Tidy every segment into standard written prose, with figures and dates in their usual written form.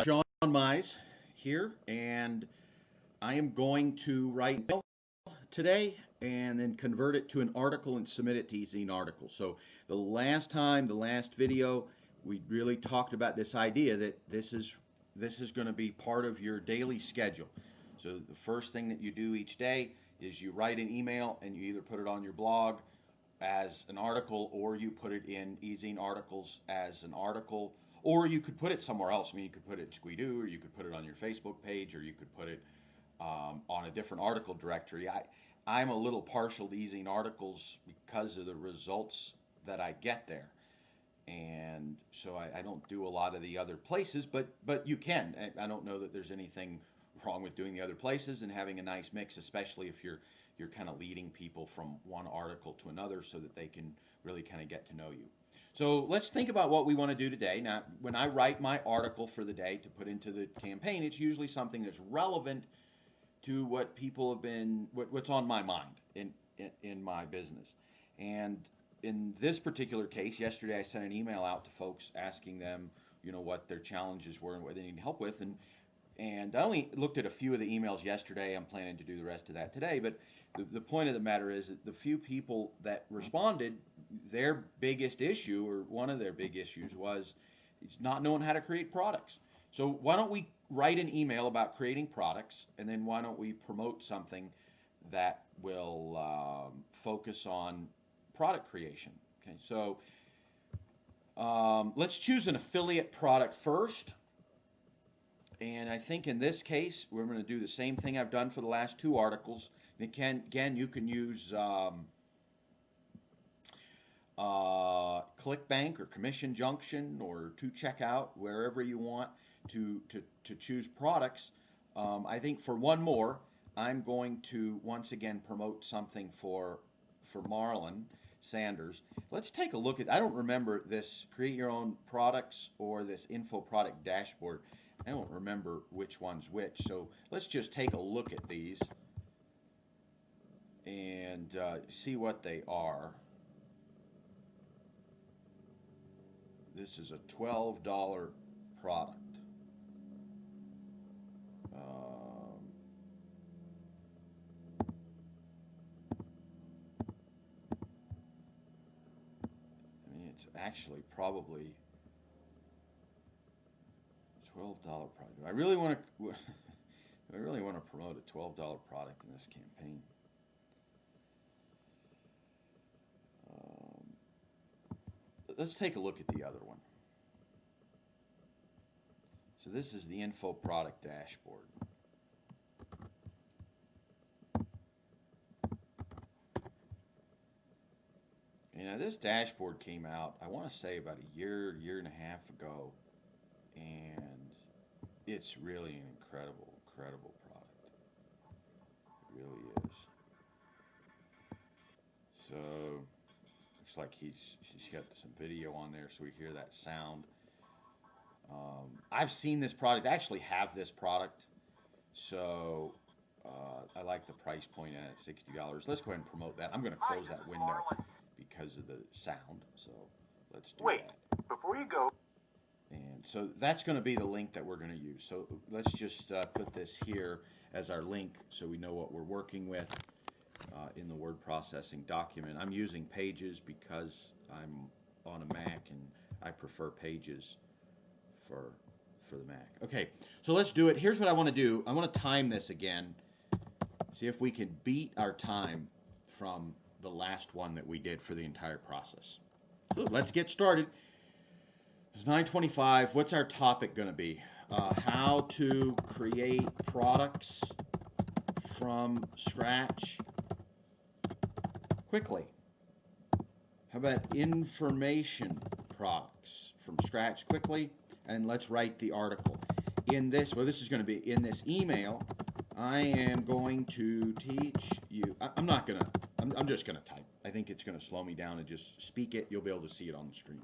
John Mize here, and I am going to write today and then convert it to an article and submit it to eZine Article. So the last video, we really talked about this idea that this is going to be part of your daily schedule. So the first thing that you do each day is you write an email and you either put it on your blog as an article or you put it in eZine Articles as an article, or you could put it somewhere else. I mean, you could put it in Squidoo, or you could put it on your Facebook page, or you could put it on a different article directory. I'm a little partial to eZine Articles because of the results that I get there. And so I don't do a lot of the other places, but you can. I don't know that there's anything wrong with doing the other places and having a nice mix, especially if you're kind of leading people from one article to another so that they can really kind of get to know you. So let's think about what we want to do today. Now, when I write my article for the day to put into the campaign, it's usually something that's relevant to what people have been, what's on my mind in my business. And in this particular case, yesterday I sent an email out to folks asking them, what their challenges were and what they need help with. And I only looked at a few of the emails yesterday. I'm planning to do the rest of that today. But the point of the matter is that the few people that responded, their biggest issue, or one of their big issues, was not knowing how to create products. So why don't we write an email about creating products, and then why don't we promote something that will focus on product creation? Okay, so let's choose an affiliate product first. And I think in this case, we're going to do the same thing I've done for the last two articles. And again, you can use ClickBank or Commission Junction or To Checkout, wherever you want to choose products. I think for one more, I'm going to once again promote something for Marlon Sanders. Let's take a look at, I don't remember this create your own products or this info product dashboard. I don't remember which one's which, so let's just take a look at these and see what they are. This is a $12 product. I mean, it's actually probably $12 product. I really want to. I really want to promote a $12 product in this campaign. Let's take a look at the other one. So this is the info product dashboard. This dashboard came out, I want to say about a year and a half ago, and it's really an incredible product. It really is. So looks like he's got some video on there, so we hear that sound. I've seen this product. I actually have this product, so I like the price point at $60. Let's go ahead and promote that. I'm going to close that window because of the sound, so let's do that. Before you go. And so that's going to be the link that we're going to use. So let's just put this here as our link so we know what we're working with in the word processing document. I'm using Pages because I'm on a Mac and I prefer Pages for the Mac. Okay, so let's do it. Here's what I want to do. I want to time this again. See if we can beat our time from the last one that we did for the entire process. So let's get started. It's 9:25. What's our topic going to be? How to create products from scratch quickly. How about information products from scratch quickly? And let's write the article. This is going to be in this email. I am going to teach you. I'm just going to type. I think it's going to slow me down and just speak it. You'll be able to see it on the screen.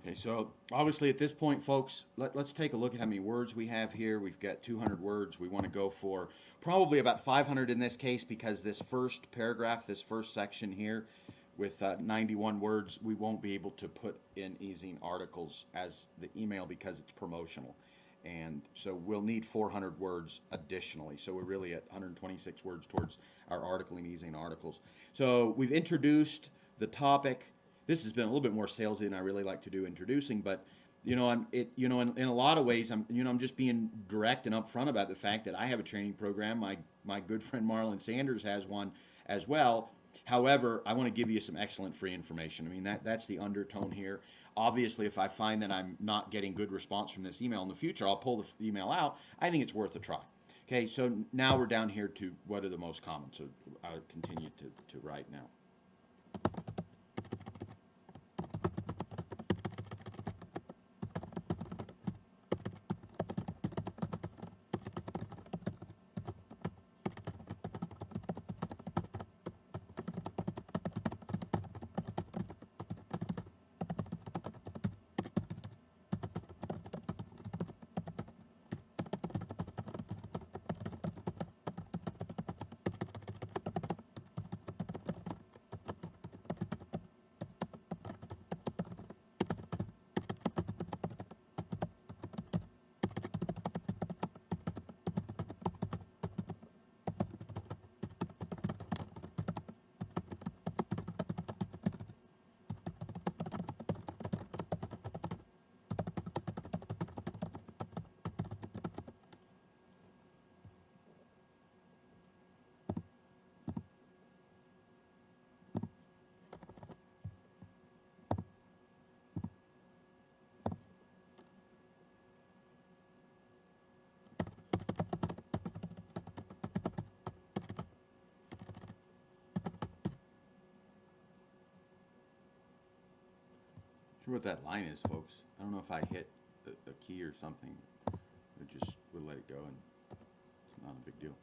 Okay, so obviously at this point, folks, let's take a look at how many words we have here. We've got 200 words. We want to go for probably about 500 in this case because this first paragraph, this first section here with 91 words, we won't be able to put in ezine articles as the email because it's promotional. And so we'll need 400 words additionally. So we're really at 126 words towards our article in ezine articles. So we've introduced the topic. This has been a little bit more salesy than I really like to do introducing, but in a lot of ways, I'm just being direct and upfront about the fact that I have a training program. My good friend Marlon Sanders has one as well. However, I want to give you some excellent free information. I mean, that's the undertone here. Obviously, if I find that I'm not getting good response from this email in the future, I'll pull the email out. I think it's worth a try. Okay, so now we're down here to what are the most common. So I'll continue to write now. Sure what that line is, folks. I don't know if I hit a key or something. We'll let it go, and it's not a big deal.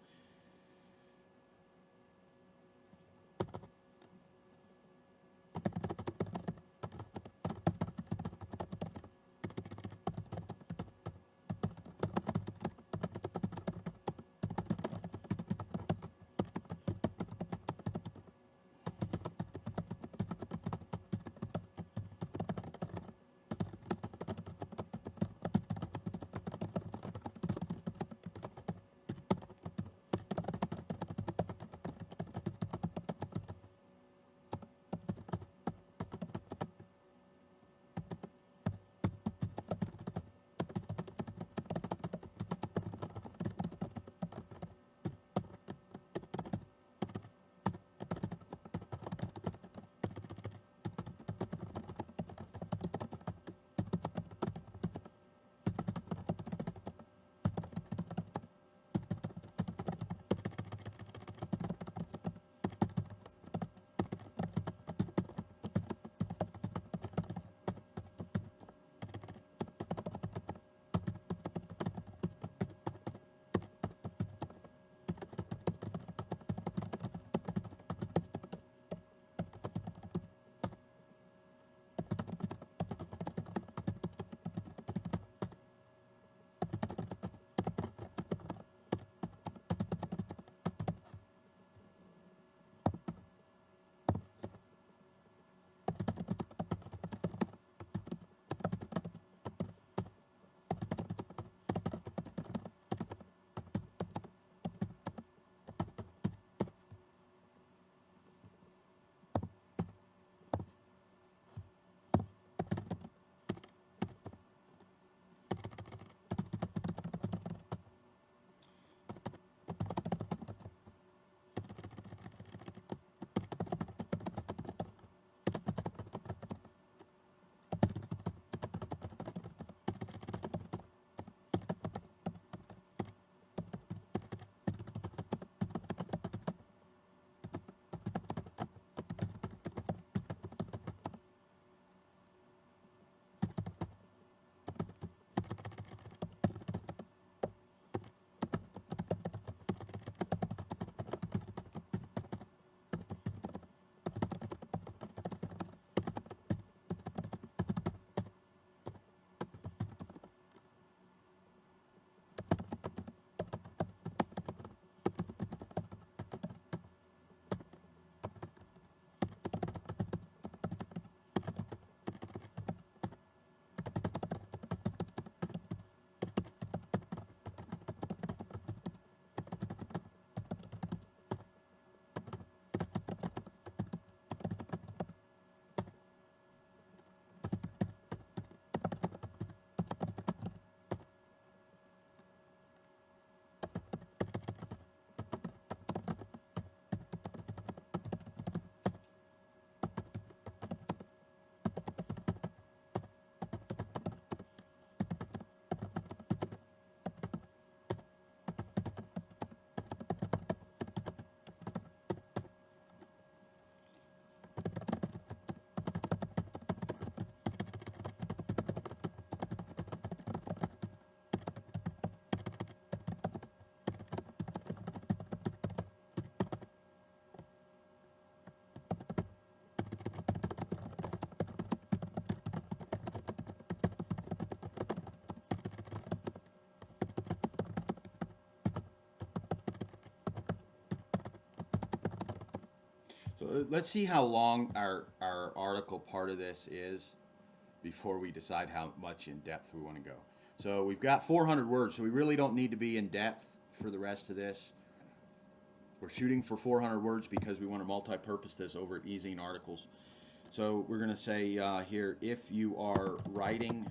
let's see how long our article part of this is before we decide how much in depth we want to go. So we've got 400 words, so we really don't need to be in depth for the rest of this. We're shooting for 400 words because we want to multi-purpose this over at eZine Articles. So we're going to say here, if you are writing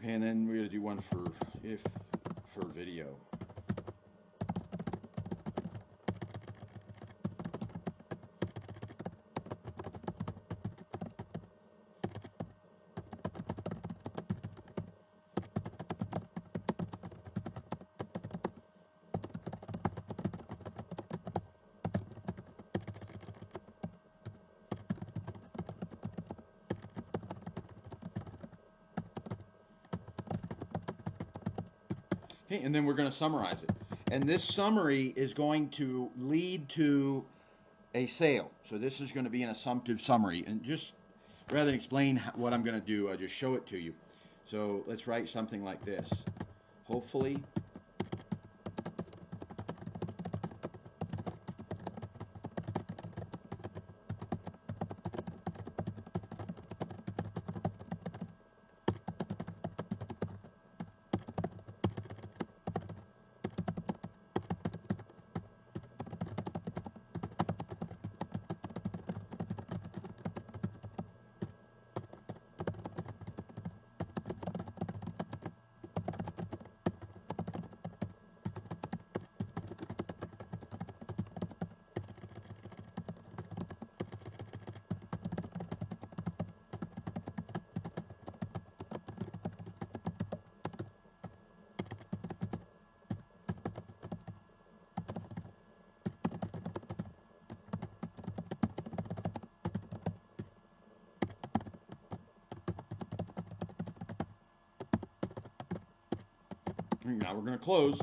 Okay, and then we're going to do one for video. Okay, and then we're going to summarize it. And this summary is going to lead to a sale. So this is going to be an assumptive summary. And just rather than explain what I'm going to do, I'll just show it to you. So let's write something like this. Hopefully, now we're going to close.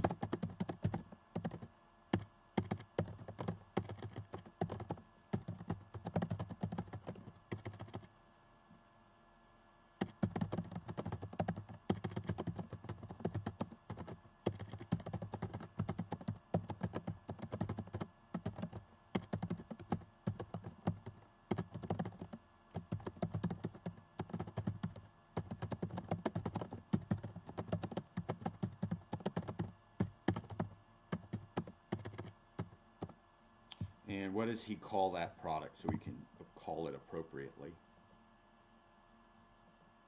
And what does he call that product so we can call it appropriately?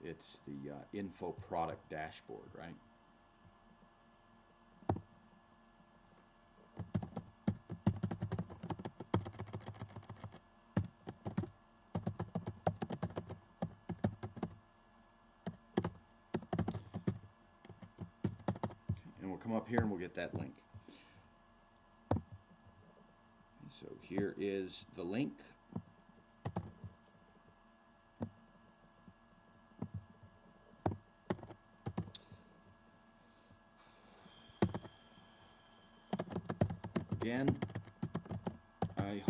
It's the info product dashboard, right? And we'll come up here and we'll get that link. So here is the link. Again,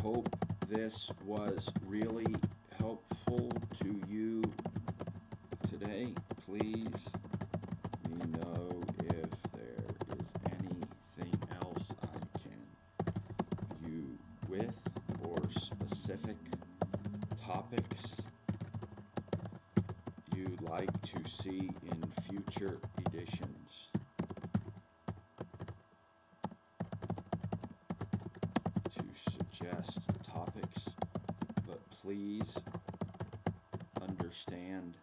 hope this was really helpful to you today. Please let me know if there is anything else I can you with or specific topics you'd like to see in future editions. To suggest topics, but please understand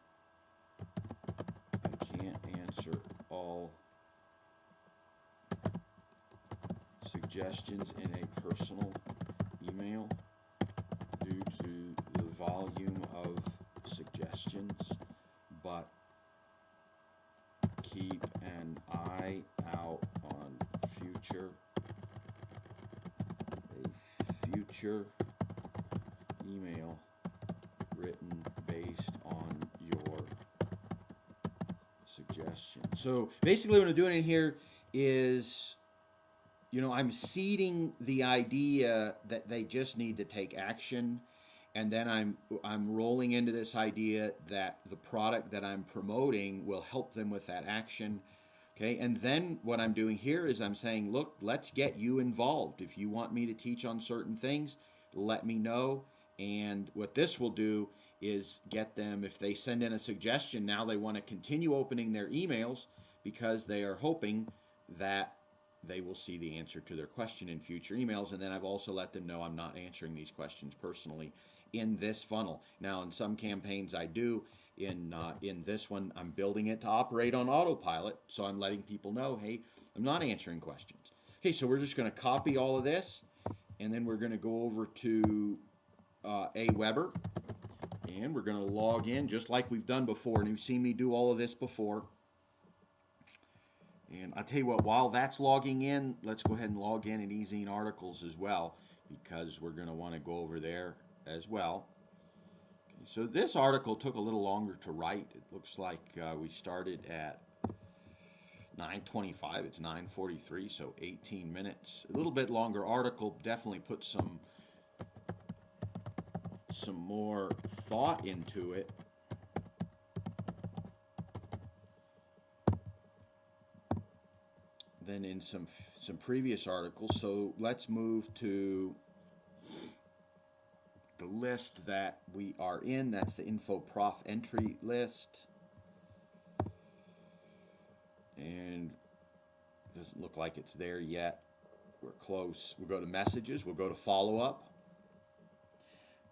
I can't answer all suggestions in a personal email due to the volume of suggestions, but keep an eye out on future email written based on your suggestion. So basically what I'm doing in here is, I'm seeding the idea that they just need to take action, and then I'm rolling into this idea that the product that I'm promoting will help them with that action. Okay, and then what I'm doing here is I'm saying, look, let's get you involved. If you want me to teach on certain things, let me know. And what this will do is get them, if they send in a suggestion, now they want to continue opening their emails because they are hoping that they will see the answer to their question in future emails. And then I've also let them know I'm not answering these questions personally in this funnel. Now, in some campaigns I do. In this one, I'm building it to operate on autopilot, so I'm letting people know, hey, I'm not answering questions. Okay, so we're just going to copy all of this, and then we're going to go over to Aweber, and we're going to log in just like we've done before. And you've seen me do all of this before. And I'll tell you what, while that's logging in, let's go ahead and log in eZine Articles as well, because we're going to want to go over there as well. So this article took a little longer to write. It looks like we started at 9:25. It's 9:43, so 18 minutes. A little bit longer article. Definitely put some more thought into it. Than in some previous articles. So let's move to the list that we are in. That's the InfoProf entry list. And doesn't look like it's there yet. We're close. We'll go to messages. We'll go to follow-up.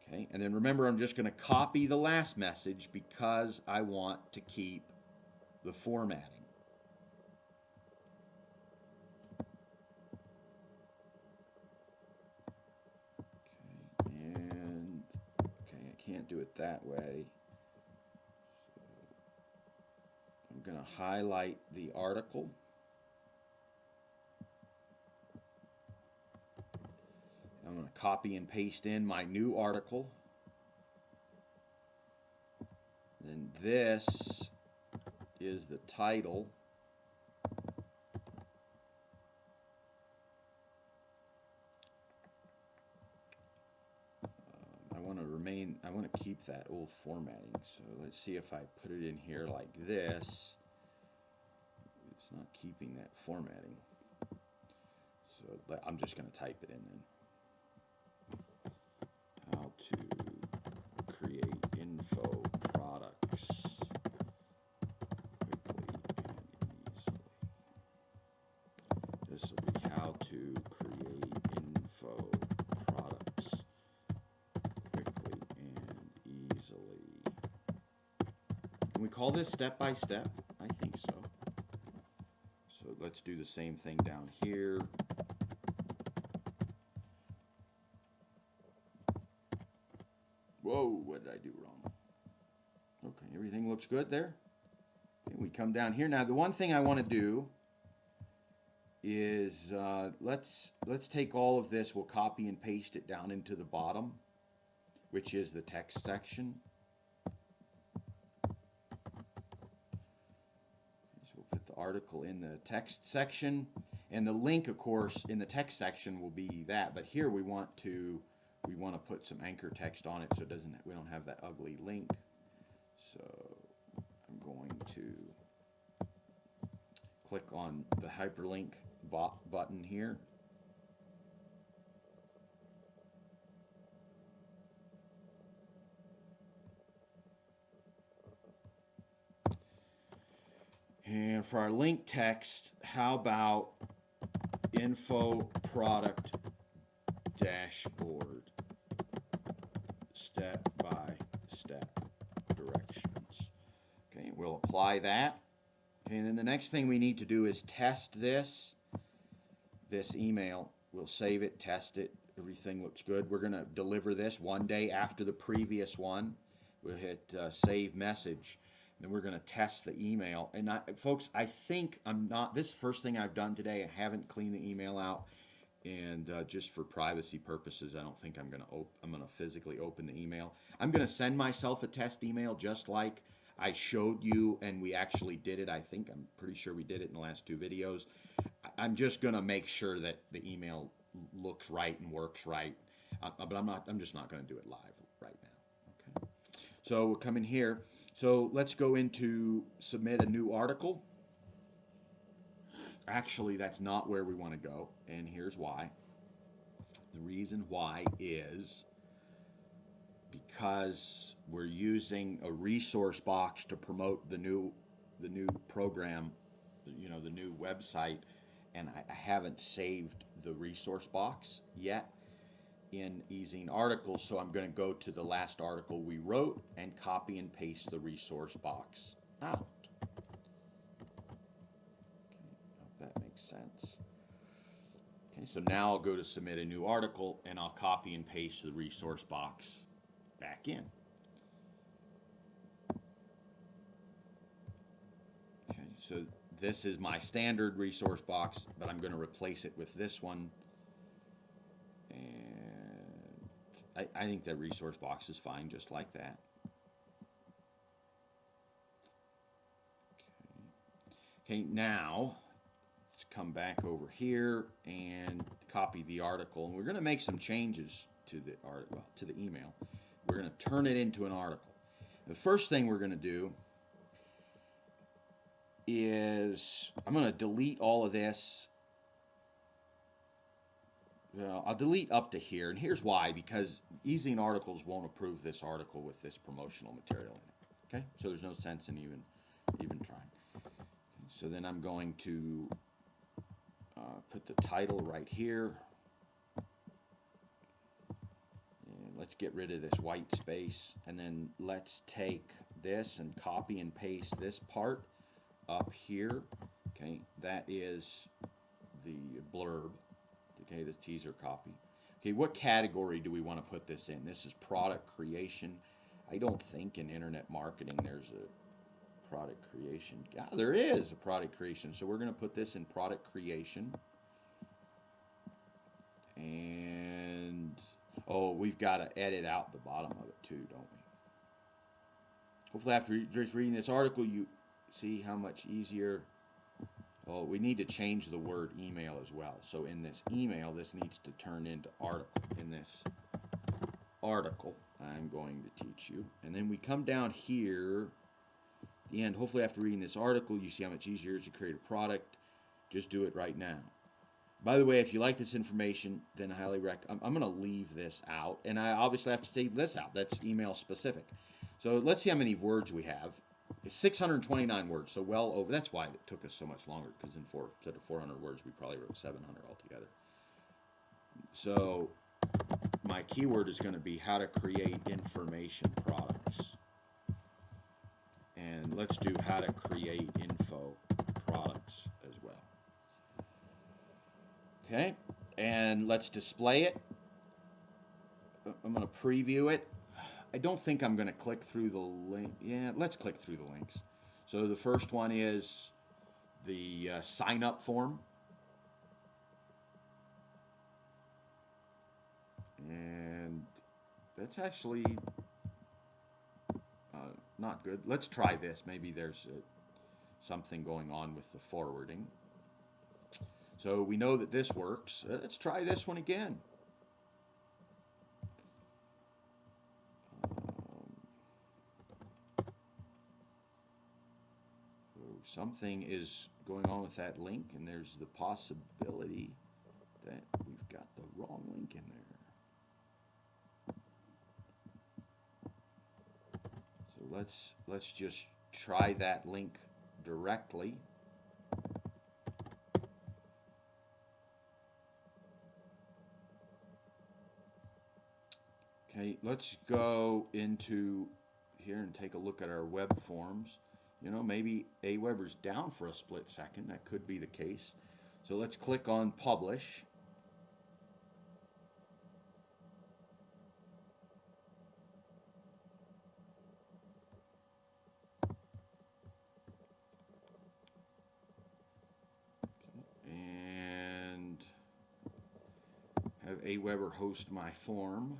Okay, and then remember, I'm just going to copy the last message because I want to keep the formatting. Can't do it that way. I'm going to highlight the article. I'm going to copy and paste in my new article. Then this is the title. I want to keep that old formatting. So let's see if I put it in here like this. It's not keeping that formatting. So I'm just going to type it in then. How to create info products quickly and easily. This will be how to create info products quickly and easily. Can we call this step by step? I think so. So let's do the same thing down here. Whoa, what did I do wrong? Okay, everything looks good there. Okay, we come down here. Now, the one thing I want to do is let's take all of this. We'll copy and paste it down into the bottom, which is the text section. So we'll put the article in the text section, and the link, of course, in the text section will be that. But here we want to we want to put some anchor text on it so it doesn't, we don't have that ugly link. So I'm going to click on the hyperlink button here. And for our link text, how about info product dashboard, step by step directions. Okay, we'll apply that. Okay, and then the next thing we need to do is test this email. We'll save it, test it, everything looks good. We're gonna deliver this one day after the previous one. We'll hit save message. Then we're going to test the email. And folks, I think this is the first thing I've done today. I haven't cleaned the email out. And just for privacy purposes, I don't think I'm going to physically open the email. I'm going to send myself a test email just like I showed you, and we actually did it. I'm pretty sure we did it in the last 2 videos. I'm just going to make sure that the email looks right and works right. But I'm just not going to do it live right now. Okay. So we'll come in here. So let's go into submit a new article. Actually, that's not where we want to go, and here's why. The reason why is because we're using a resource box to promote the new program, the new website, and I haven't saved the resource box yet in ezine articles, so I'm going to go to the last article we wrote and copy and paste the resource box out. Okay, hope that makes sense. Okay, so now I'll go to submit a new article and I'll copy and paste the resource box back in. Okay, so this is my standard resource box, but I'm going to replace it with this one. And I think that resource box is fine just like that. Okay, now let's come back over here and copy the article. And we're going to make some changes to the email. We're going to turn it into an article. The first thing we're going to do is I'm going to delete all of this. I'll delete up to here, and here's why, because ezine articles won't approve this article with this promotional material in it. Okay, so there's no sense in even trying. Okay, so then I'm going to put the title right here, and let's get rid of this white space, and then let's take this and copy and paste this part up here. Okay, that is the blurb. Okay, this teaser copy. Okay, what category do we want to put this in? This is product creation. I don't think in internet marketing there's a product creation. Yeah, there is a product creation. So we're going to put this in product creation. And, we've got to edit out the bottom of it too, don't we? Hopefully after just reading this article, you see how much easier. Oh, we need to change the word email as well. So in this email, this needs to turn into article. In this article, I'm going to teach you. And then we come down here, at the end, hopefully after reading this article, you see how much easier it is to create a product. Just do it right now. By the way, if you like this information, then I highly recommend, I'm going to leave this out. And I obviously have to take this out. That's email specific. So let's see how many words we have. It's 629 words, so well over. That's why it took us so much longer, because instead of 400 words, we probably wrote 700 altogether. So my keyword is going to be how to create information products. And let's do how to create info products as well. Okay, and let's display it. I'm going to preview it. I don't think I'm going to click through the link. Yeah, let's click through the links. So the first one is the sign up form. And that's actually not good. Let's try this. Maybe there's something going on with the forwarding. So we know that this works. Let's try this one again. something is going on with that link, and there's the possibility that we've got the wrong link in there. So let's just try that link directly. Okay, let's go into here and take a look at our web forms. You know, maybe Aweber's down for a split second. That could be the case. So let's click on publish. And have Aweber host my form.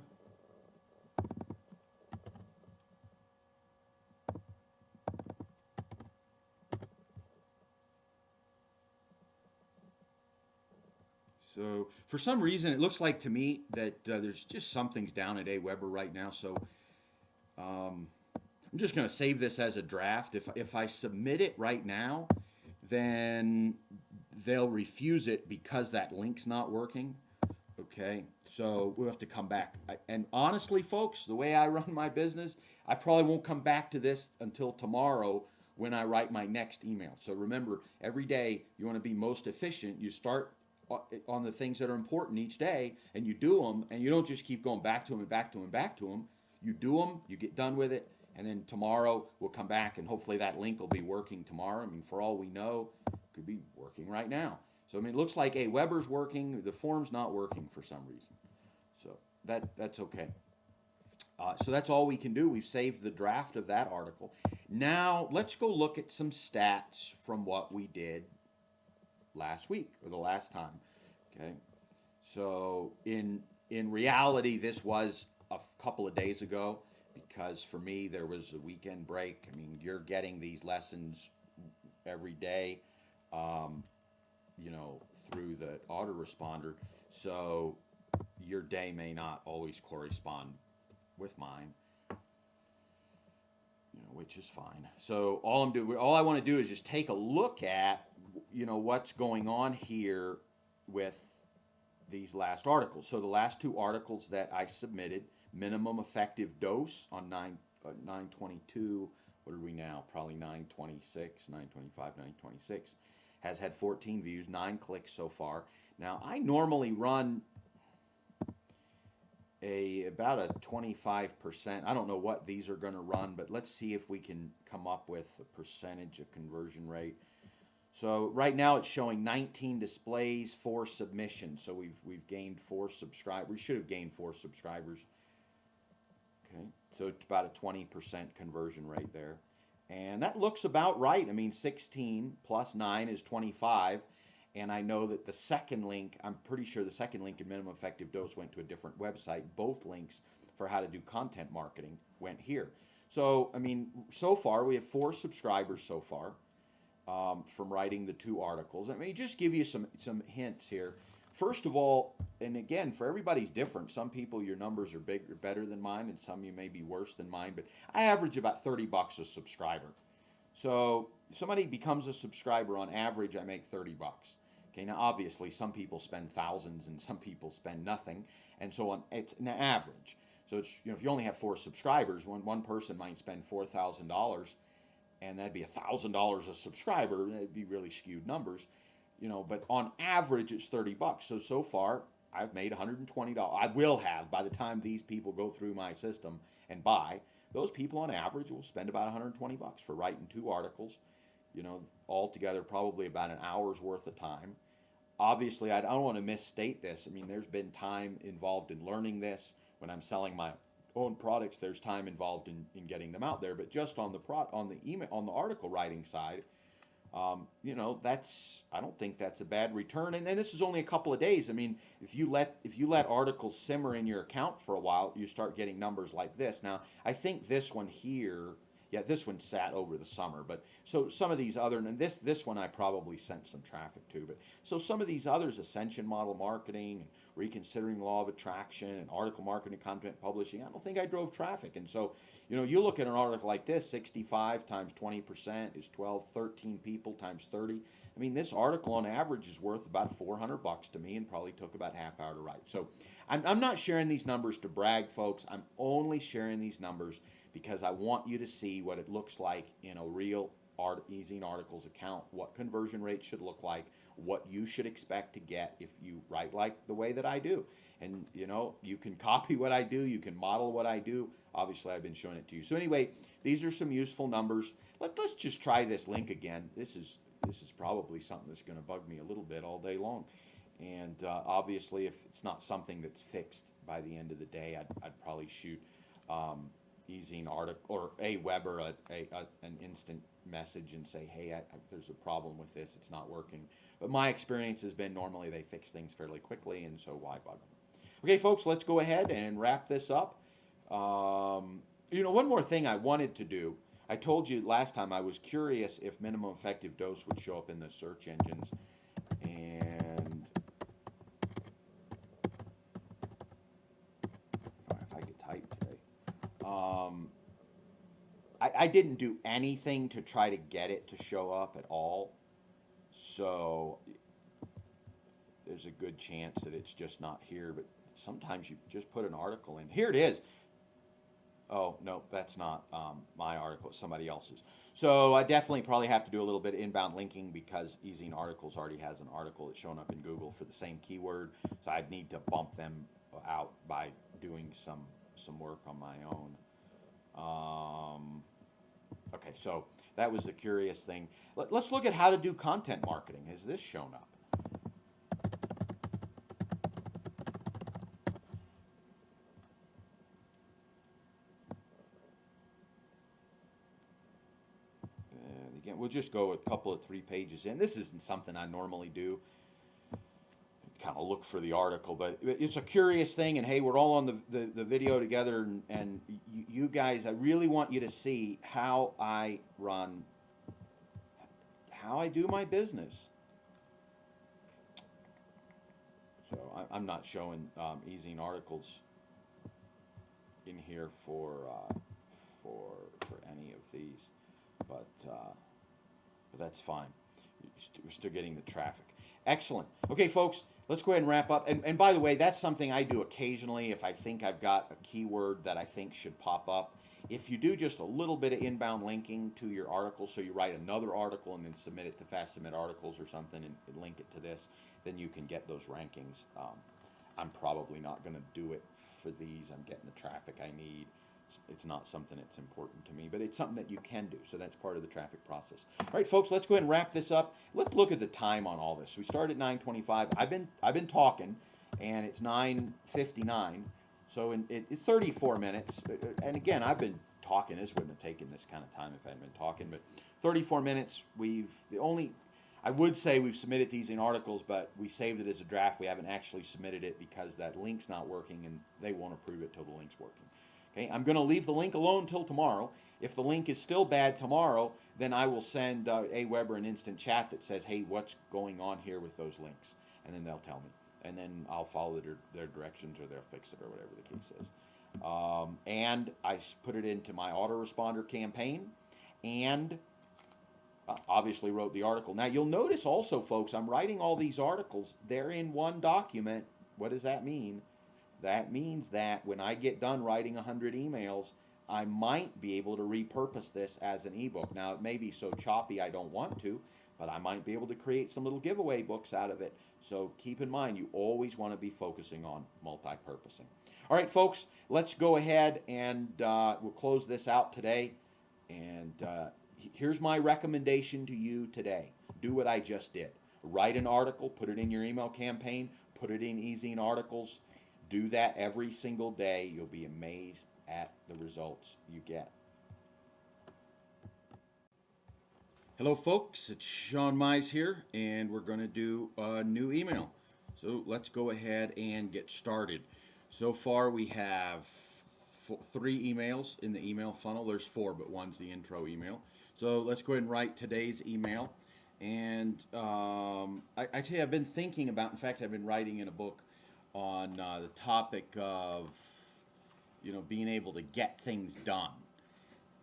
So for some reason, it looks like to me that there's just something's down at Aweber right now. So I'm just going to save this as a draft. If I submit it right now, then they'll refuse it because that link's not working. Okay, so we'll have to come back. And honestly, folks, the way I run my business, I probably won't come back to this until tomorrow when I write my next email. So remember, every day you want to be most efficient. You start on the things that are important each day, and you do them, and you don't just keep going back to them and back to them and back to them. You do them, you get done with it, and then tomorrow we'll come back, and hopefully that link will be working tomorrow. I mean, for all we know, it could be working right now. So I mean, it looks like Aweber's working. The form's not working for some reason. So that's okay. So that's all we can do. We've saved the draft of that article. Now let's go look at some stats from what we did last week or the last time. Okay, so in reality, this was a couple of days ago because for me there was a weekend break. I mean, you're getting these lessons every day, you know, through the autoresponder, so your day may not always correspond with mine, you know, which is fine. So all I want to do is just take a look at, you know, what's going on here with these last articles. So the last two articles that I submitted, minimum effective dose on 922, what are we now? Probably 926, 925, 926, has had 14 views, 9 clicks so far. Now I normally run about a 25%. I don't know what these are going to run, but let's see if we can come up with a percentage of conversion rate. So right now it's showing 19 displays, 4 submissions. So we've gained 4 subscribers. We should have gained 4 subscribers. Okay, so it's about a 20% conversion rate there. And that looks about right. I mean, 16 plus 9 is 25. And I know that the second link, I'm pretty sure the second link in minimum effective dose went to a different website. Both links for how to do content marketing went here. So, I mean, so far we have 4 subscribers so far from writing the 2 articles. I mean, just give you some hints here. First of all, and again, for everybody's different. Some people, your numbers are bigger, better than mine, and some you may be worse than mine. But I average about $30 a subscriber. So if somebody becomes a subscriber, on average, I make $30. Okay, now obviously some people spend thousands and some people spend nothing, and so on. It's an average. So it's, you know, if you only have 4 subscribers, one person might spend $4,000, and that'd be $1,000 a subscriber. That'd be really skewed numbers, you know. But on average, it's $30. So far, I've made $120. I will have by the time these people go through my system and buy. Those people on average will spend about $120 for writing 2 articles, you know, altogether probably about an hour's worth of time. Obviously, I don't want to misstate this. I mean, there's been time involved in learning this. When I'm selling my own products, there's time involved in getting them out there. But just on the article writing side, you know, I don't think that's a bad return. And this is only a couple of days. I mean, if you let articles simmer in your account for a while, you start getting numbers like this. Now, I think this one here Yeah, this one sat over the summer, but so some of these other, and this one I probably sent some traffic to, but so some of these others, Ascension Model Marketing, and Reconsidering Law of Attraction, and Article Marketing, Content Publishing, I don't think I drove traffic. And so, you look at an article like this, 65 times 20% is 12, 13 people times 30. I mean, this article on average is worth about $400 to me, and probably took about half hour to write. So I'm not sharing these numbers to brag, folks. I'm only sharing these numbers because I want you to see what it looks like in a real eZine Articles account, what conversion rates should look like, what you should expect to get if you write like the way that I do. And you can copy what I do, you can model what I do. Obviously, I've been showing it to you. So anyway, these are some useful numbers. Let's just try this link again. This is probably something that's going to bug me a little bit all day long. And obviously, if it's not something that's fixed by the end of the day, I'd probably shoot eZine article or Aweber an instant message and say, hey, there's a problem with this, it's not working. But my experience has been normally they fix things fairly quickly, and so why bug them? Okay, folks, let's go ahead and wrap this up. One more thing I wanted to do. I told you last time I was curious if minimum effective dose would show up in the search engines, and if I could type today. I didn't do anything to try to get it to show up at all, so there's a good chance that it's just not here. But sometimes you just put an article in. Here it is. Oh, no, that's not my article. It's somebody else's. So I definitely probably have to do a little bit of inbound linking because eZine Articles already has an article that's shown up in Google for the same keyword. So I'd need to bump them out by doing some work on my own. Okay, so that was the curious thing. Let's look at how to do content marketing. Has this shown up? Again, we'll just go a couple of 3 pages in. This isn't something I normally do. Kind of look for the article, but it's a curious thing. And hey, we're all on the video together, and you guys, I really want you to see how I run, how I do my business. So I'm not showing eZine Articles in here for any of these, but that's fine. We're still getting the traffic. Excellent. Okay, folks, let's go ahead and wrap up. And by the way, that's something I do occasionally if I think I've got a keyword that I think should pop up. If you do just a little bit of inbound linking to your article, so you write another article and then submit it to Fast Submit Articles or something and link it to this, then you can get those rankings. I'm probably not going to do it for these. I'm getting the traffic I need. It's not something that's important to me, but it's something that you can do. So that's part of the traffic process. All right, folks, let's go ahead and wrap this up. Let's look at the time on all this. We started at 9:25. I've been talking, and it's 9:59. So in 34 minutes. And again, I've been talking. This wouldn't have taken this kind of time if I hadn't been talking. But 34 minutes. I would say we've submitted these in articles, but we saved it as a draft. We haven't actually submitted it because that link's not working, and they won't approve it till the link's working. Okay, I'm going to leave the link alone till tomorrow. If the link is still bad tomorrow, then I will send Aweber an instant chat that says, hey, what's going on here with those links? And then they'll tell me. And then I'll follow their directions, or they'll fix it, or whatever the case is. And I put it into my autoresponder campaign, and obviously wrote the article. Now, you'll notice also, folks, I'm writing all these articles. They're in one document. What does that mean? That means that when I get done writing 100 emails, I might be able to repurpose this as an ebook. Now, it may be so choppy I don't want to, but I might be able to create some little giveaway books out of it. So keep in mind, you always want to be focusing on multi-purposing. All right, folks, let's go ahead and we'll close this out today. And here's my recommendation to you today. Do what I just did. Write an article, put it in your email campaign, put it in eZine Articles. Do that every single day. You'll be amazed at the results you get. Hello, folks. It's Sean Mize here, and we're going to do a new email. So let's go ahead and get started. So far, we have three emails in the email funnel. There's four, but one's the intro email. So let's go ahead and write today's email. And I tell you, I've been thinking about, in fact, I've been writing in a book on the topic of, being able to get things done.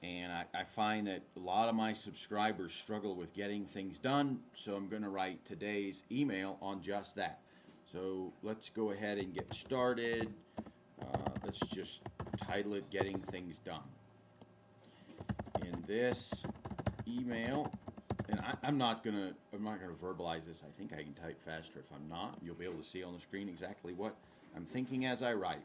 And I find that a lot of my subscribers struggle with getting things done, so I'm going to write today's email on just that. So let's go ahead and get started. Let's just title it Getting Things Done. In this email, and I'm not gonna verbalize this. I think I can type faster if I'm not. You'll be able to see on the screen exactly what I'm thinking as I write.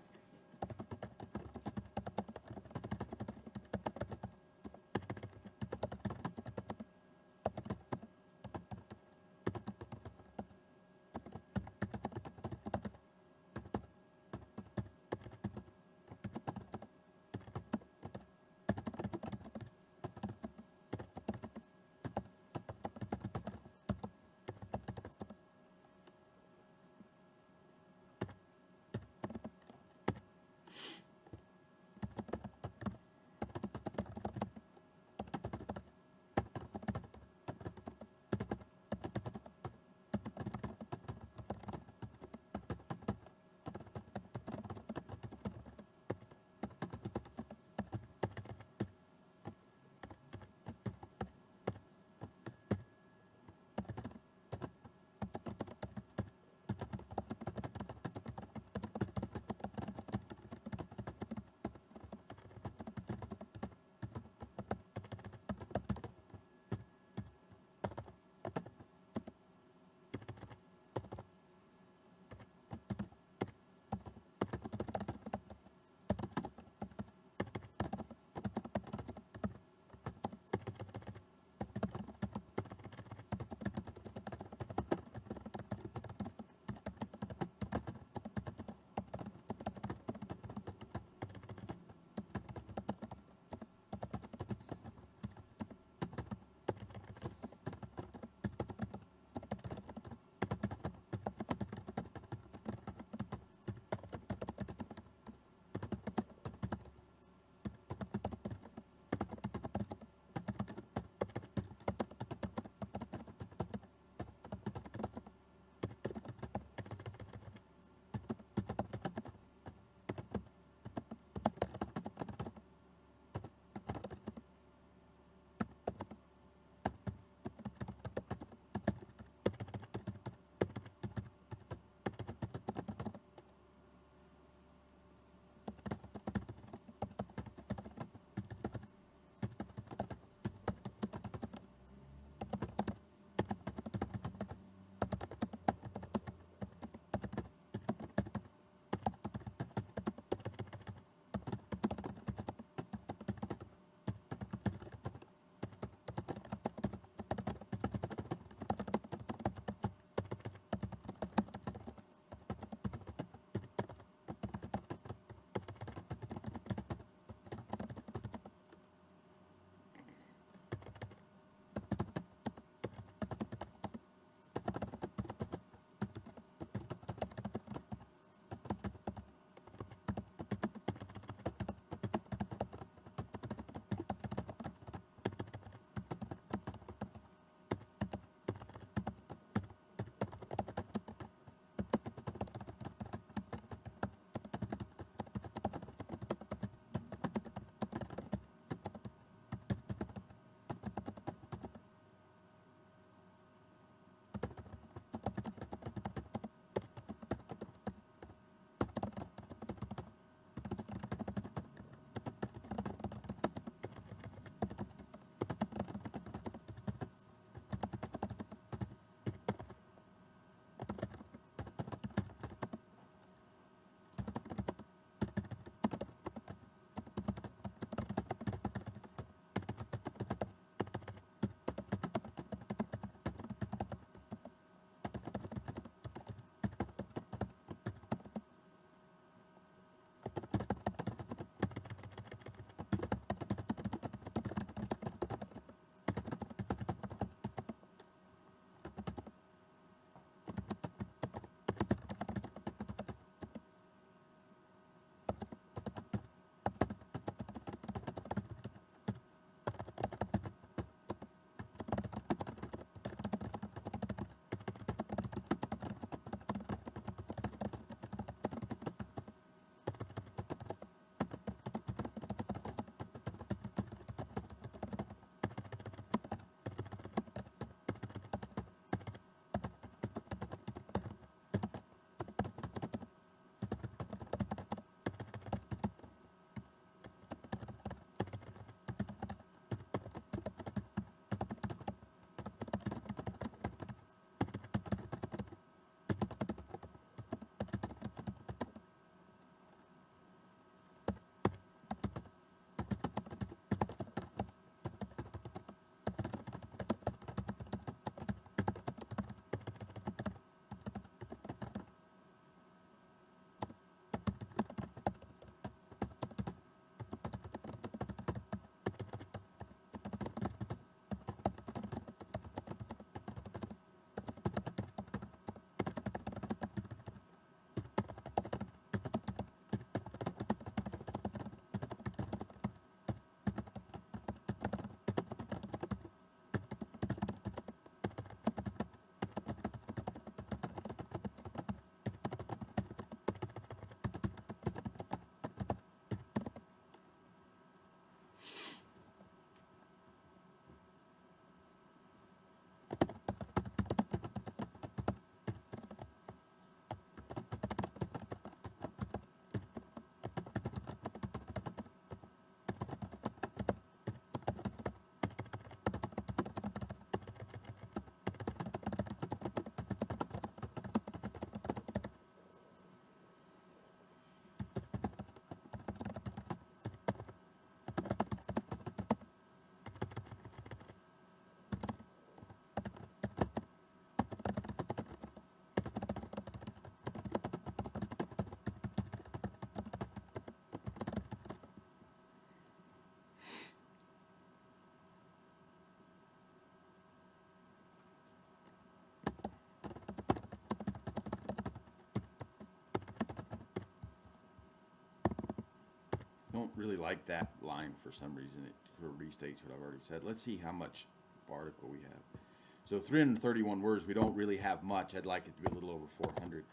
Don't really like that line for some reason. It sort of restates what I've already said. Let's see how much article we have. So 331 words. We don't really have much. I'd like it to be a little over 400.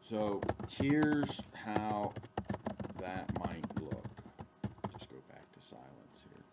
So here's how that might look. Just go back to silence here.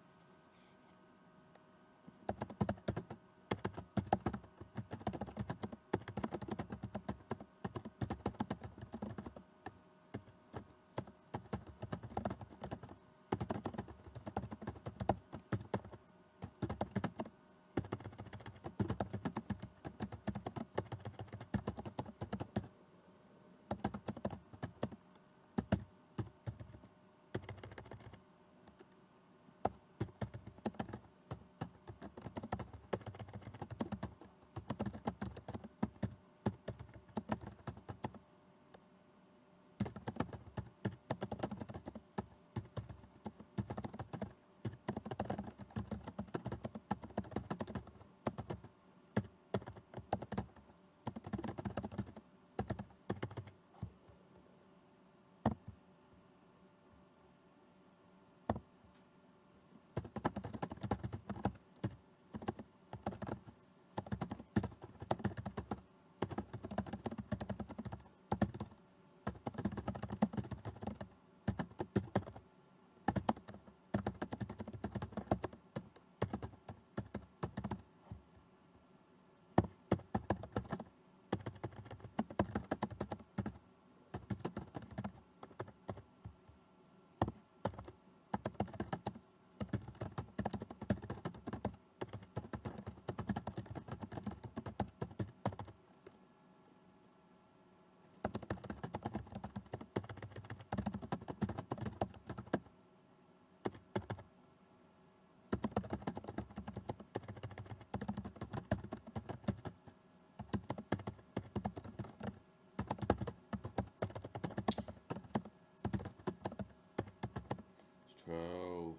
It's 12,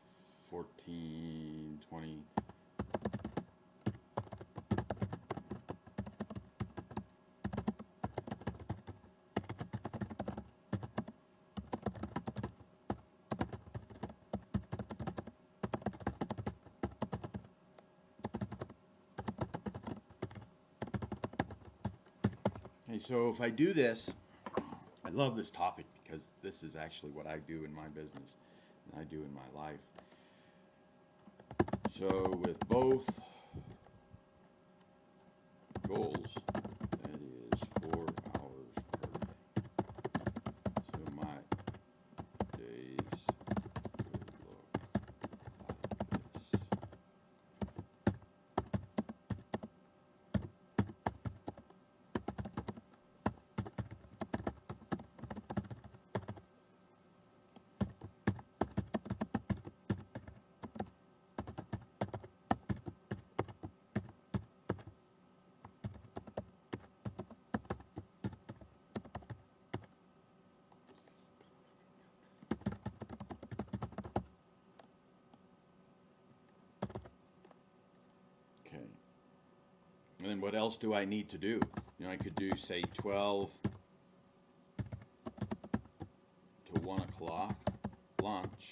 14, 20. Okay, so if I do this, I love this topic because this is actually what I do in my business and I do in my life. So with both goals, that is 4 hours per day. So my days could look like this. Okay. And then what else do I need to do? You know, I could do, say, 12 to 1 o'clock, lunch.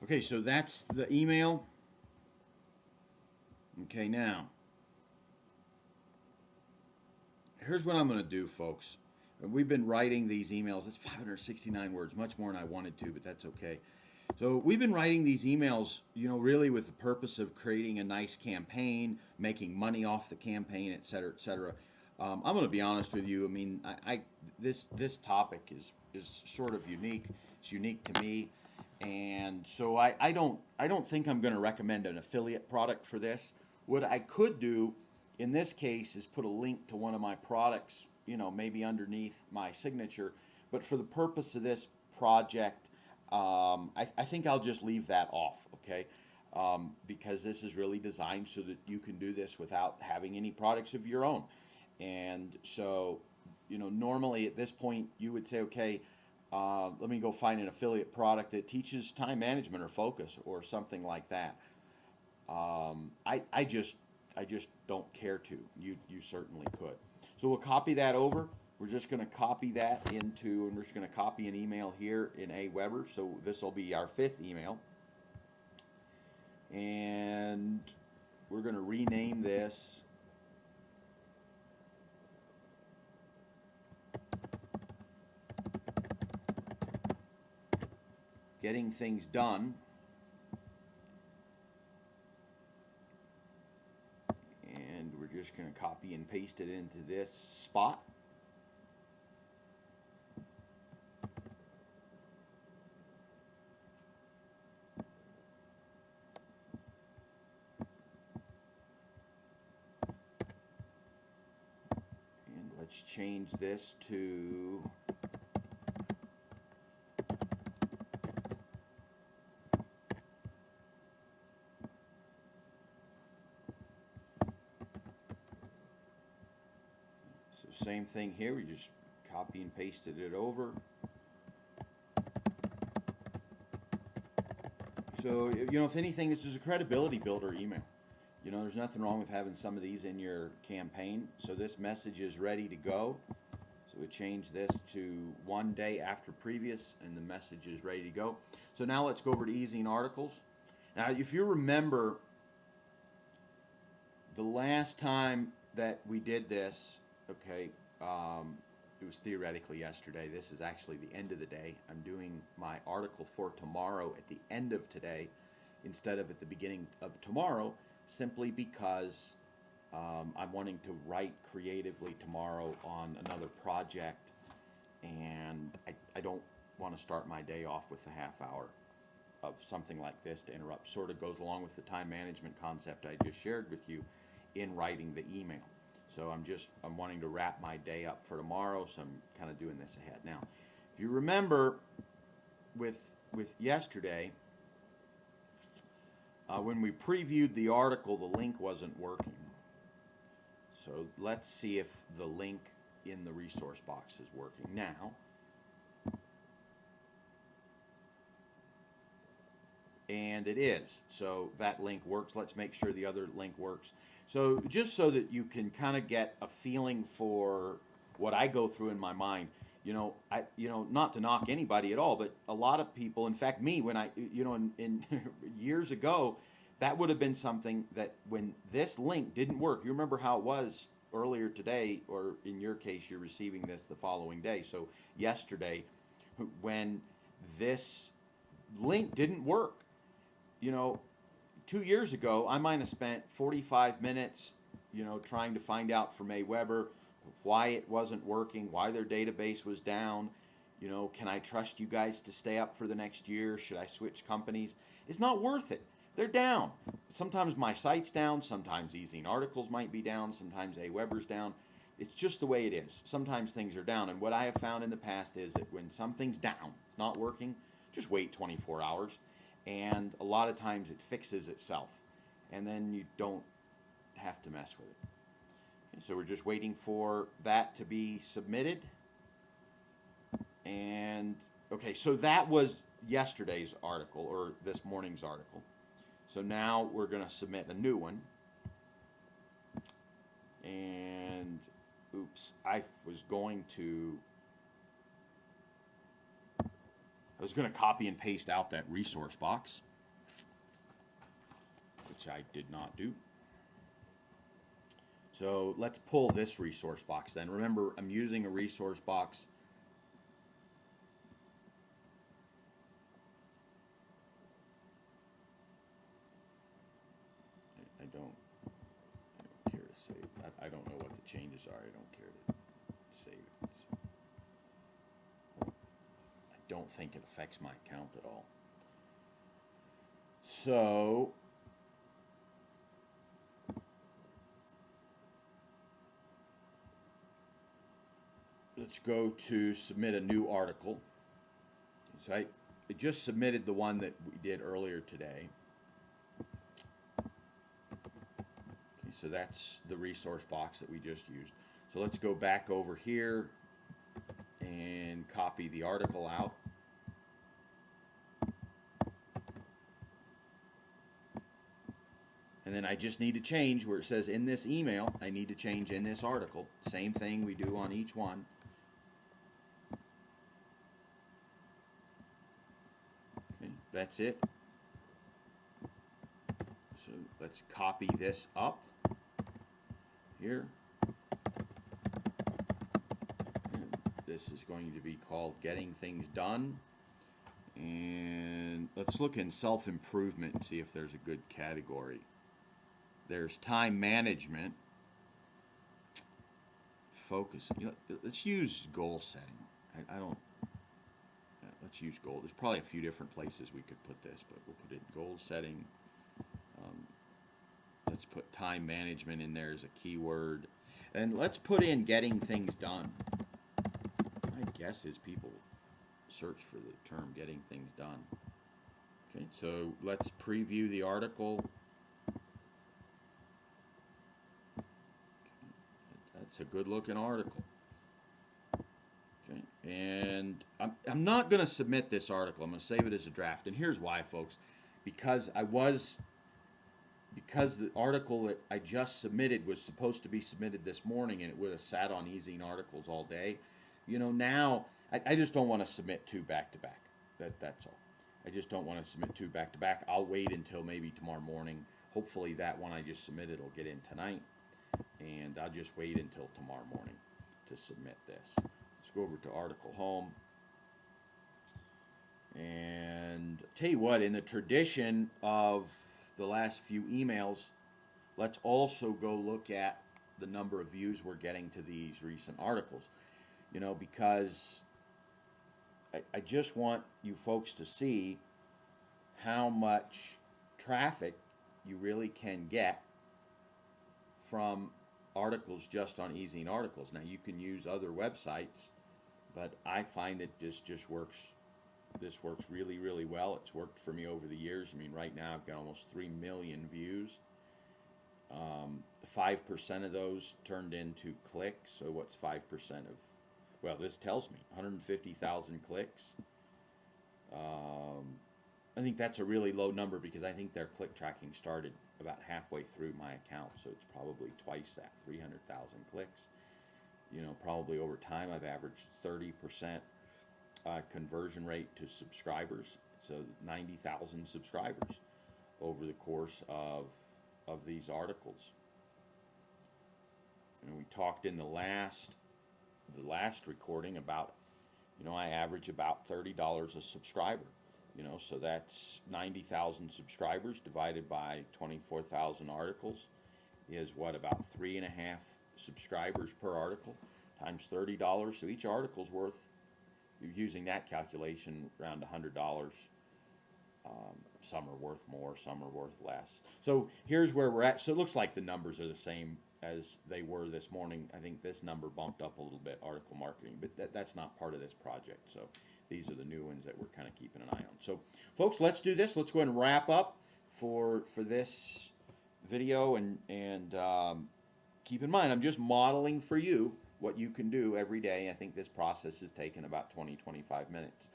Okay, so that's the email. Okay, now, here's what I'm going to do, folks. We've been writing these emails. It's 569 words, much more than I wanted to, but that's okay. So we've been writing these emails, really with the purpose of creating a nice campaign, making money off the campaign, et cetera, et cetera. I'm going to be honest with you. I mean, this topic is sort of unique. It's unique to me, and so I don't think I'm going to recommend an affiliate product for this. What I could do in this case is put a link to one of my products, maybe underneath my signature. But for the purpose of this project, I think I'll just leave that off, okay? Because this is really designed so that you can do this without having any products of your own. And so, normally at this point, you would say, okay, let me go find an affiliate product that teaches time management or focus or something like that. I just don't care to. You certainly could. So we'll copy that over. We're just going to copy that into, and we're just going to copy an email here in Aweber. So this will be our 5th email. And we're going to rename this Getting Things Done. And we're just going to copy and paste it into this spot. And let's change this to same thing here. We just copy and pasted it over. So, if anything, this is a credibility builder email. There's nothing wrong with having some of these in your campaign. So this message is ready to go. So we change this to 1 day after previous, and the message is ready to go. So now let's go over to ezine articles. Now, if you remember, the last time that we did this, okay, it was theoretically yesterday. This is actually the end of the day. I'm doing my article for tomorrow at the end of today instead of at the beginning of tomorrow, simply because I'm wanting to write creatively tomorrow on another project, and I don't want to start my day off with a half hour of something like this to interrupt. Sort of goes along with the time management concept I just shared with you in writing the email. So I'm wanting to wrap my day up for tomorrow, so I'm kind of doing this ahead. Now, if you remember with yesterday, when we previewed the article, the link wasn't working. So let's see if the link in the resource box is working now. And it is. So that link works. Let's make sure the other link works. So just so that you can kind of get a feeling for what I go through in my mind, not to knock anybody at all, but a lot of people, in fact, me, when in years ago, that would have been something that when this link didn't work, you remember how it was earlier today, or in your case, you're receiving this the following day. So yesterday, when this link didn't work, 2 years ago, I might have spent 45 minutes, trying to find out from Aweber why it wasn't working, why their database was down. Can I trust you guys to stay up for the next year? Should I switch companies? It's not worth it. They're down. Sometimes my site's down. Sometimes ezine articles might be down. Sometimes Aweber's down. It's just the way it is. Sometimes things are down. And what I have found in the past is that when something's down, it's not working, just wait 24 hours. And a lot of times it fixes itself, and then you don't have to mess with it. Okay, so we're just waiting for that to be submitted. And okay, so that was yesterday's article, or this morning's article. So now we're going to submit a new one. And oops, I was going to copy and paste out that resource box. which I did not do. So let's pull this resource box then. Remember, I'm using a resource box. I don't care to save. I don't know what the changes are. I don't care to save it. I don't think it affects my account at all. So let's go to submit a new article. So I just submitted the one that we did earlier today. Okay, so that's the resource box that we just used. So let's go back over here and copy the article out. And then I just need to change where it says in this email, I need to change in this article. Same thing we do on each one. Okay, that's it. So let's copy this up here. And this is going to be called Getting Things Done. And let's look in self-improvement and see if there's a good category. There's time management, focus. Let's use goal setting. Let's use goal. There's probably a few different places we could put this, but we'll put it in goal setting. Let's put time management in there as a keyword. And let's put in getting things done. My guess is people search for the term getting things done. Okay, so let's preview the article. It's a good looking article. Okay. And I'm not going to submit this article. I'm going to save it as a draft. And here's why, folks. Because the article that I just submitted was supposed to be submitted this morning, and it would have sat on ezine articles all day. Now I just don't want to submit two back to back. That's all. I just don't want to submit two back to back. I'll wait until maybe tomorrow morning. Hopefully that one I just submitted will get in tonight. And I'll just wait until tomorrow morning to submit this. Let's go over to Article Home. And tell you what, in the tradition of the last few emails, let's also go look at the number of views we're getting to these recent articles. Because I just want you folks to see how much traffic you really can get from articles just on ezine articles. Now you can use other websites, but I find that this works really, really well. It's worked for me over the years. I mean, right now I've got almost 3 million views. 5% of those turned into clicks. So what's 5% of, well, this tells me 150,000 clicks. I think that's a really low number because I think their click tracking started about halfway through my account, so it's probably twice that, 300,000 clicks. Probably over time I've averaged 30% conversion rate to subscribers, so 90,000 subscribers over the course of these articles. We talked in the last recording about, I average about $30 a subscriber. So that's 90,000 subscribers divided by 24,000 articles is what, about 3.5 subscribers per article times $30. So each article's worth, using that calculation, around $100. Some are worth more, some are worth less. So here's where we're at. So it looks like the numbers are the same as they were this morning. I think this number bumped up a little bit, article marketing, but that's not part of this project. So these are the new ones that we're kind of keeping an eye on. So folks, let's do this. Let's go ahead and wrap up for this video, and keep in mind, I'm just modeling for you what you can do every day. I think this process has taken about 20-25 minutes.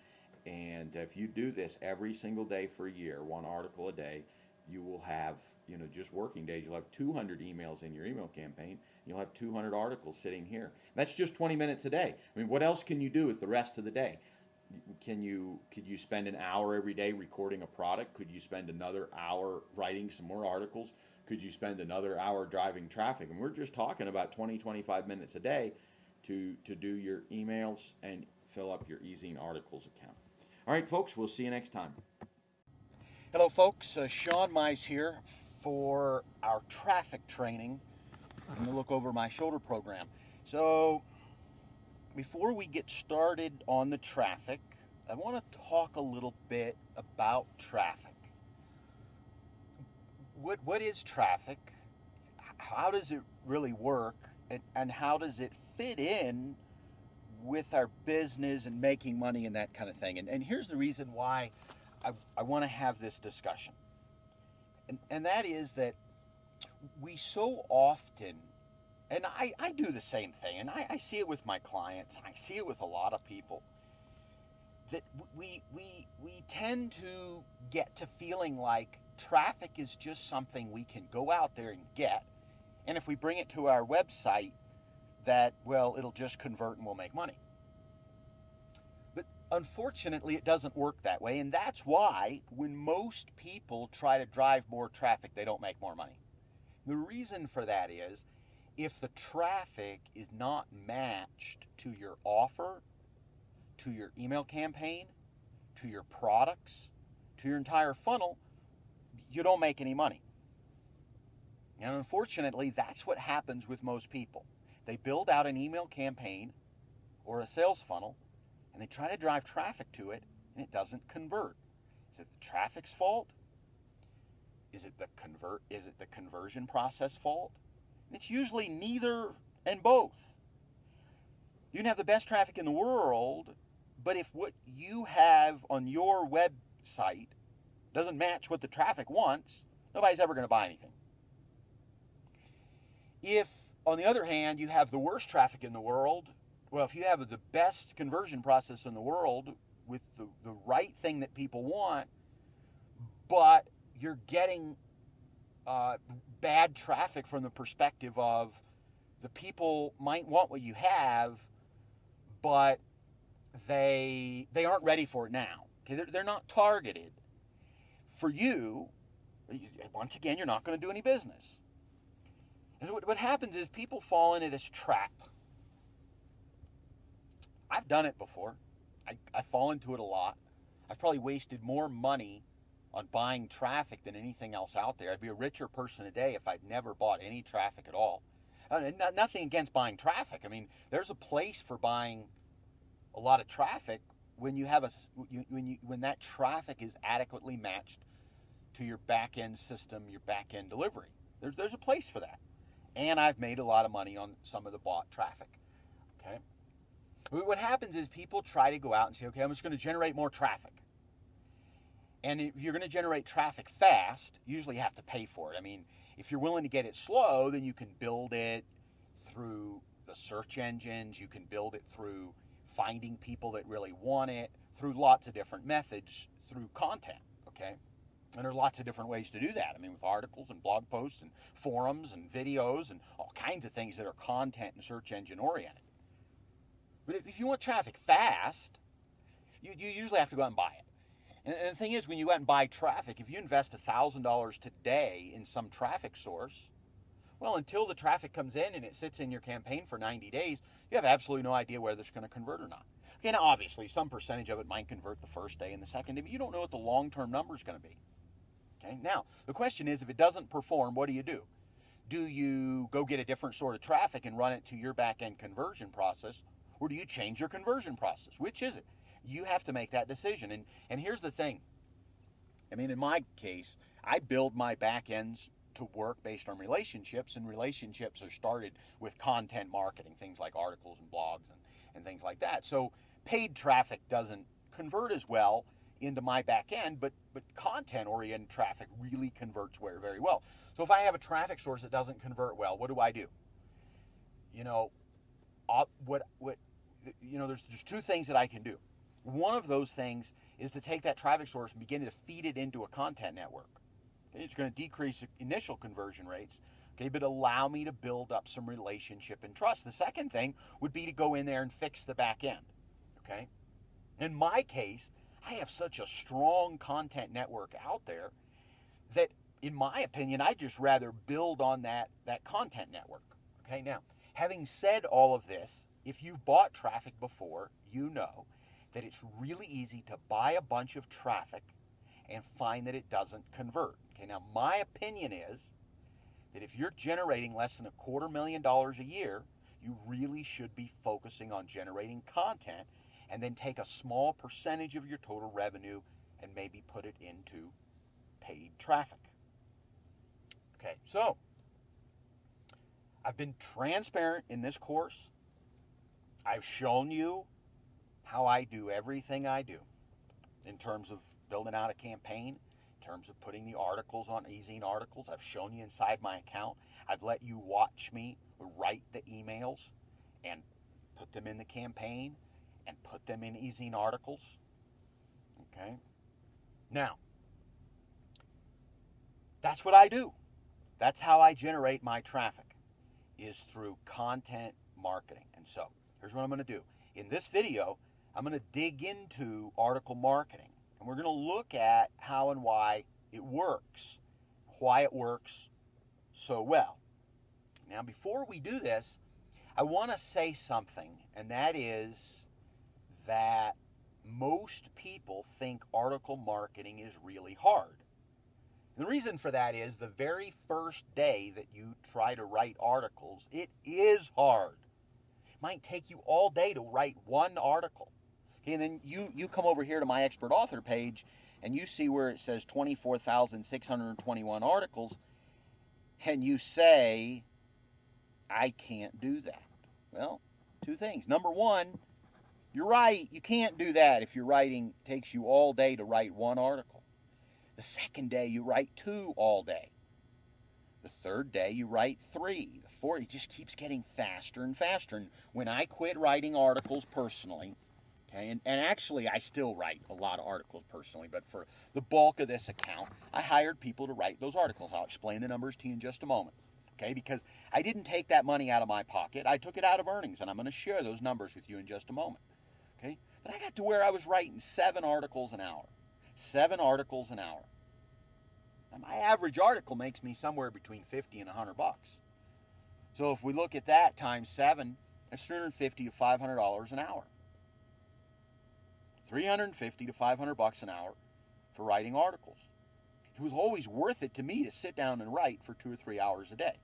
And if you do this every single day for a year, one article a day, you will have, just working days, you'll have 200 emails in your email campaign. You'll have 200 articles sitting here. That's just 20 minutes a day. I mean, what else can you do with the rest of the day? could you spend an hour every day recording a product? Could you spend another hour writing some more articles? Could you spend another hour driving traffic? And we're just talking about 20, 25 minutes a day to do your emails and fill up your eZine Articles account. All right, folks, we'll see you next time. Hello, folks. Sean Mize here for our traffic training. I'm going to look over my shoulder program. So, before we get started on the traffic, I want to talk a little bit about traffic. What is traffic? How does it really work? And how does it fit in with our business and making money and that kind of thing? And here's the reason why I want to have this discussion. And that is that we so often, and I do the same thing, and I see it with my clients, I see it with a lot of people, that we tend to get to feeling like traffic is just something we can go out there and get, and if we bring it to our website, that, well, it'll just convert and we'll make money. But unfortunately, it doesn't work that way, and that's why when most people try to drive more traffic, they don't make more money. The reason for that is, if the traffic is not matched to your offer, to your email campaign, to your products, to your entire funnel, you don't make any money. And unfortunately, that's what happens with most people. They build out an email campaign or a sales funnel, and they try to drive traffic to it, and it doesn't convert. Is it the traffic's fault? Is it the conversion process fault? It's usually neither and both. You can have the best traffic in the world, but if what you have on your website doesn't match what the traffic wants, nobody's ever going to buy anything. If, on the other hand, you have the worst traffic in the world, well, if you have the best conversion process in the world with the right thing that people want, but you're getting bad traffic from the perspective of the people might want what you have, but they aren't ready for it now. Okay, they're not targeted. For you, once again, you're not going to do any business. And so what happens is people fall into this trap. I've done it before. I fall into it a lot. I've probably wasted more money on buying traffic than anything else out there. I'd be a richer person today if I'd never bought any traffic at all. Nothing against buying traffic. I mean, there's a place for buying a lot of traffic when you have when that traffic is adequately matched to your back-end system, your back-end delivery. There's a place for that. And I've made a lot of money on some of the bought traffic. Okay? What happens is people try to go out and say, okay, I'm just going to generate more traffic. And if you're going to generate traffic fast, usually you have to pay for it. I mean, if you're willing to get it slow, then you can build it through the search engines. You can build it through finding people that really want it, through lots of different methods, through content, okay? And there's lots of different ways to do that. I mean, with articles and blog posts and forums and videos and all kinds of things that are content and search engine oriented. But if you want traffic fast, you usually have to go out and buy it. And the thing is, when you go out and buy traffic, if you invest $1,000 today in some traffic source, well, until the traffic comes in and it sits in your campaign for 90 days, you have absolutely no idea whether it's going to convert or not. Okay, now obviously some percentage of it might convert the first day and the second day, but you don't know what the long-term number is going to be. Okay, now the question is, if it doesn't perform, what do? Do you go get a different sort of traffic and run it to your back-end conversion process, or do you change your conversion process? Which is it? You have to make that decision. And here's the thing. I mean, in my case, I build my back ends to work based on relationships, and relationships are started with content marketing, things like articles and blogs and things like that. So paid traffic doesn't convert as well into my back end, but content-oriented traffic really converts very well. So if I have a traffic source that doesn't convert well, what do? You know, there's two things that I can do. One of those things is to take that traffic source and begin to feed it into a content network. Okay? It's going to decrease initial conversion rates, okay, but allow me to build up some relationship and trust. The second thing would be to go in there and fix the back end, okay? In my case, I have such a strong content network out there that, in my opinion, I just rather build on that content network. Okay, now, having said all of this, if you've bought traffic before, you know that it's really easy to buy a bunch of traffic and find that it doesn't convert. Okay, now my opinion is that if you're generating less than $250,000 a year, you really should be focusing on generating content and then take a small percentage of your total revenue and maybe put it into paid traffic. Okay, so I've been transparent in this course. I've shown you how I do everything I do in terms of building out a campaign, in terms of putting the articles on eZine Articles. I've shown you inside my account. I've let you watch me write the emails and put them in the campaign and put them in eZine Articles. Okay? Now, that's what I do. That's how I generate my traffic, is through content marketing. And so, here's what I'm going to do. In this video, I'm going to dig into article marketing, and we're going to look at how and why it works so well. Now, before we do this, I want to say something, and that is that most people think article marketing is really hard. And the reason for that is the very first day that you try to write articles, it is hard. It might take you all day to write one article. Okay, and then you come over here to my expert author page and you see where it says 24,621 articles, and you say, I can't do that. Well, two things. Number one, you're right, you can't do that if your writing takes you all day to write one article. The second day, you write two all day. The third day, you write three. The fourth, it just keeps getting faster and faster. And when I quit writing articles personally, okay, and actually I still write a lot of articles personally, but for the bulk of this account, I hired people to write those articles. I'll explain the numbers to you in just a moment. Okay, because I didn't take that money out of my pocket. I took it out of earnings, and I'm going to share those numbers with you in just a moment. Okay, but I got to where I was writing 7 articles an hour. 7 articles an hour. Now, my average article makes me somewhere between $50 and $100. So if we look at that times 7, that's $350 to $500 an hour. $350 to $500 an hour for writing articles. It was always worth it to me to sit down and write for 2 or 3 hours a day.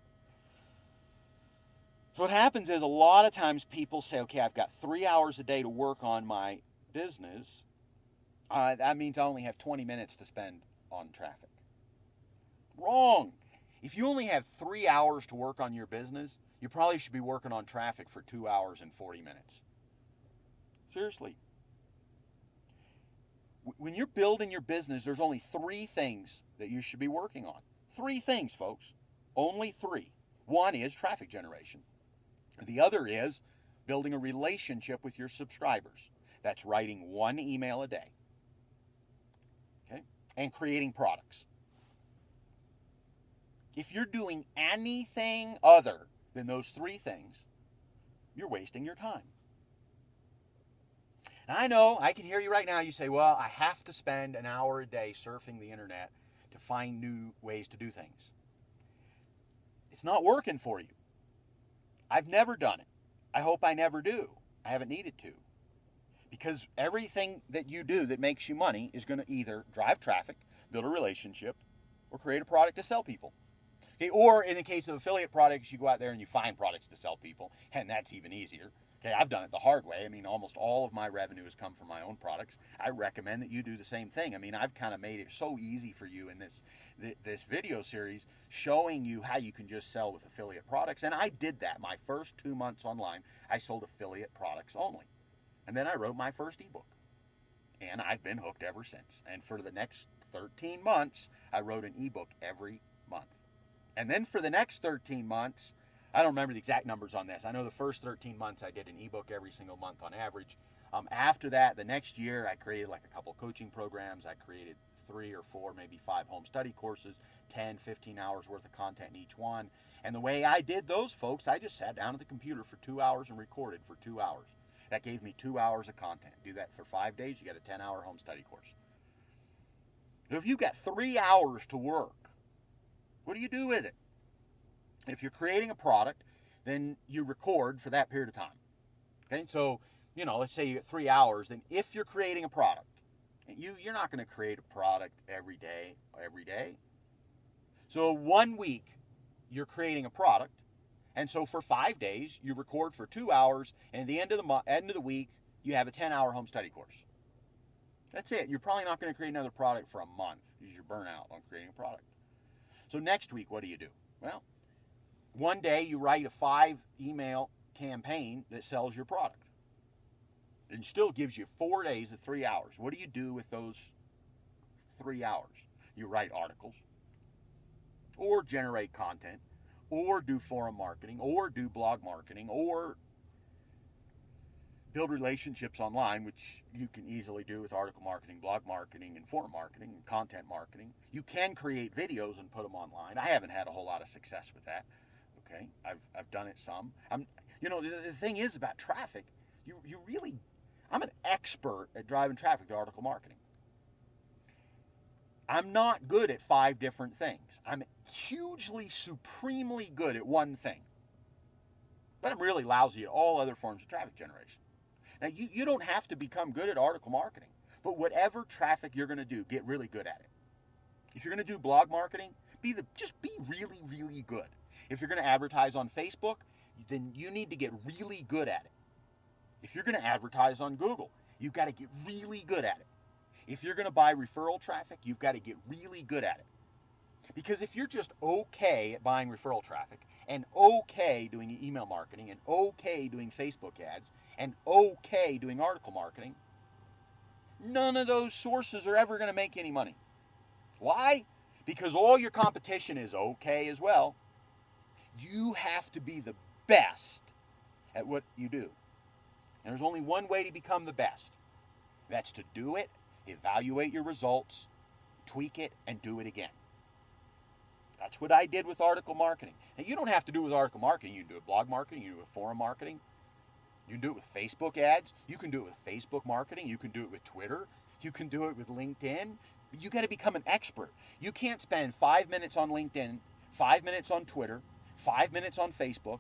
So what happens is a lot of times people say, okay, I've got 3 hours a day to work on my business. That means I only have 20 minutes to spend on traffic. Wrong. If you only have 3 hours to work on your business, you probably should be working on traffic for 2 hours and 40 minutes. Seriously. When you're building your business, there's only 3 things that you should be working on. 3 things, folks. Only 3. One is traffic generation. The other is building a relationship with your subscribers. That's writing 1 email a day. Okay? And creating products. If you're doing anything other than those 3 things, you're wasting your time. And I know, I can hear you right now, you say, well, I have to spend an hour a day surfing the internet to find new ways to do things. It's not working for you. I've never done it. I hope I never do. I haven't needed to. Because everything that you do that makes you money is going to either drive traffic, build a relationship, or create a product to sell people. Okay, or in the case of affiliate products, you go out there and you find products to sell people, and that's even easier. Okay, I've done it the hard way. I mean, almost all of my revenue has come from my own products. I recommend that you do the same thing. I mean, I've kind of made it so easy for you in this video series, showing you how you can just sell with affiliate products. And I did that. My first 2 months online, I sold affiliate products only. And then I wrote my first ebook. And I've been hooked ever since. And for the next 13 months, I wrote an ebook every month. And then for the next 13 months, I don't remember the exact numbers on this. I know the first 13 months I did an ebook every single month on average. After that, the next year, I created like a couple coaching programs. I created 3 or 4, maybe 5 home study courses, 10, 15 hours worth of content in each one. And the way I did those, folks, I just sat down at the computer for 2 hours and recorded for 2 hours. That gave me 2 hours of content. Do that for 5 days, you get a 10-hour home study course. So if you've got 3 hours to work, what do you do with it? If you're creating a product, then you record for that period of time. Okay, so, let's say you get 3 hours, then if you're creating a product, you're not going to create a product every day. So 1 week, you're creating a product, and so for 5 days, you record for 2 hours, and at the end of the week, you have a 10-hour home study course. That's it. You're probably not going to create another product for a month because you're burnt out on creating a product. So next week, what do you do? Well, one day you write a 5-email campaign that sells your product. It still gives you 4 days of 3 hours. What do you do with those 3 hours? You write articles, or generate content, or do forum marketing, or do blog marketing, or build relationships online, which you can easily do with article marketing, blog marketing, and forum marketing, and content marketing. You can create videos and put them online. I haven't had a whole lot of success with that. Okay, I've done it some. The thing is about traffic, I'm an expert at driving traffic to article marketing. I'm not good at 5 different things. I'm hugely, supremely good at one thing. But I'm really lousy at all other forms of traffic generation. Now, you don't have to become good at article marketing, but whatever traffic you're going to do, get really good at it. If you're going to do blog marketing, just be really, really good. If you're going to advertise on Facebook, then you need to get really good at it. If you're going to advertise on Google, you've got to get really good at it. If you're going to buy referral traffic, you've got to get really good at it. Because if you're just okay at buying referral traffic, and okay doing email marketing, and okay doing Facebook ads, and okay doing article marketing, none of those sources are ever going to make any money. Why? Because all your competition is okay as well. You have to be the best at what you do. And there's only one way to become the best. That's to do it, evaluate your results, tweak it, and do it again. That's what I did with article marketing. Now, you don't have to do it with article marketing. You can do it with blog marketing. You can do it with forum marketing. You can do it with Facebook ads. You can do it with Facebook marketing. You can do it with Twitter. You can do it with LinkedIn. You got to become an expert. You can't spend 5 minutes on LinkedIn, 5 minutes on Twitter, 5 minutes on Facebook,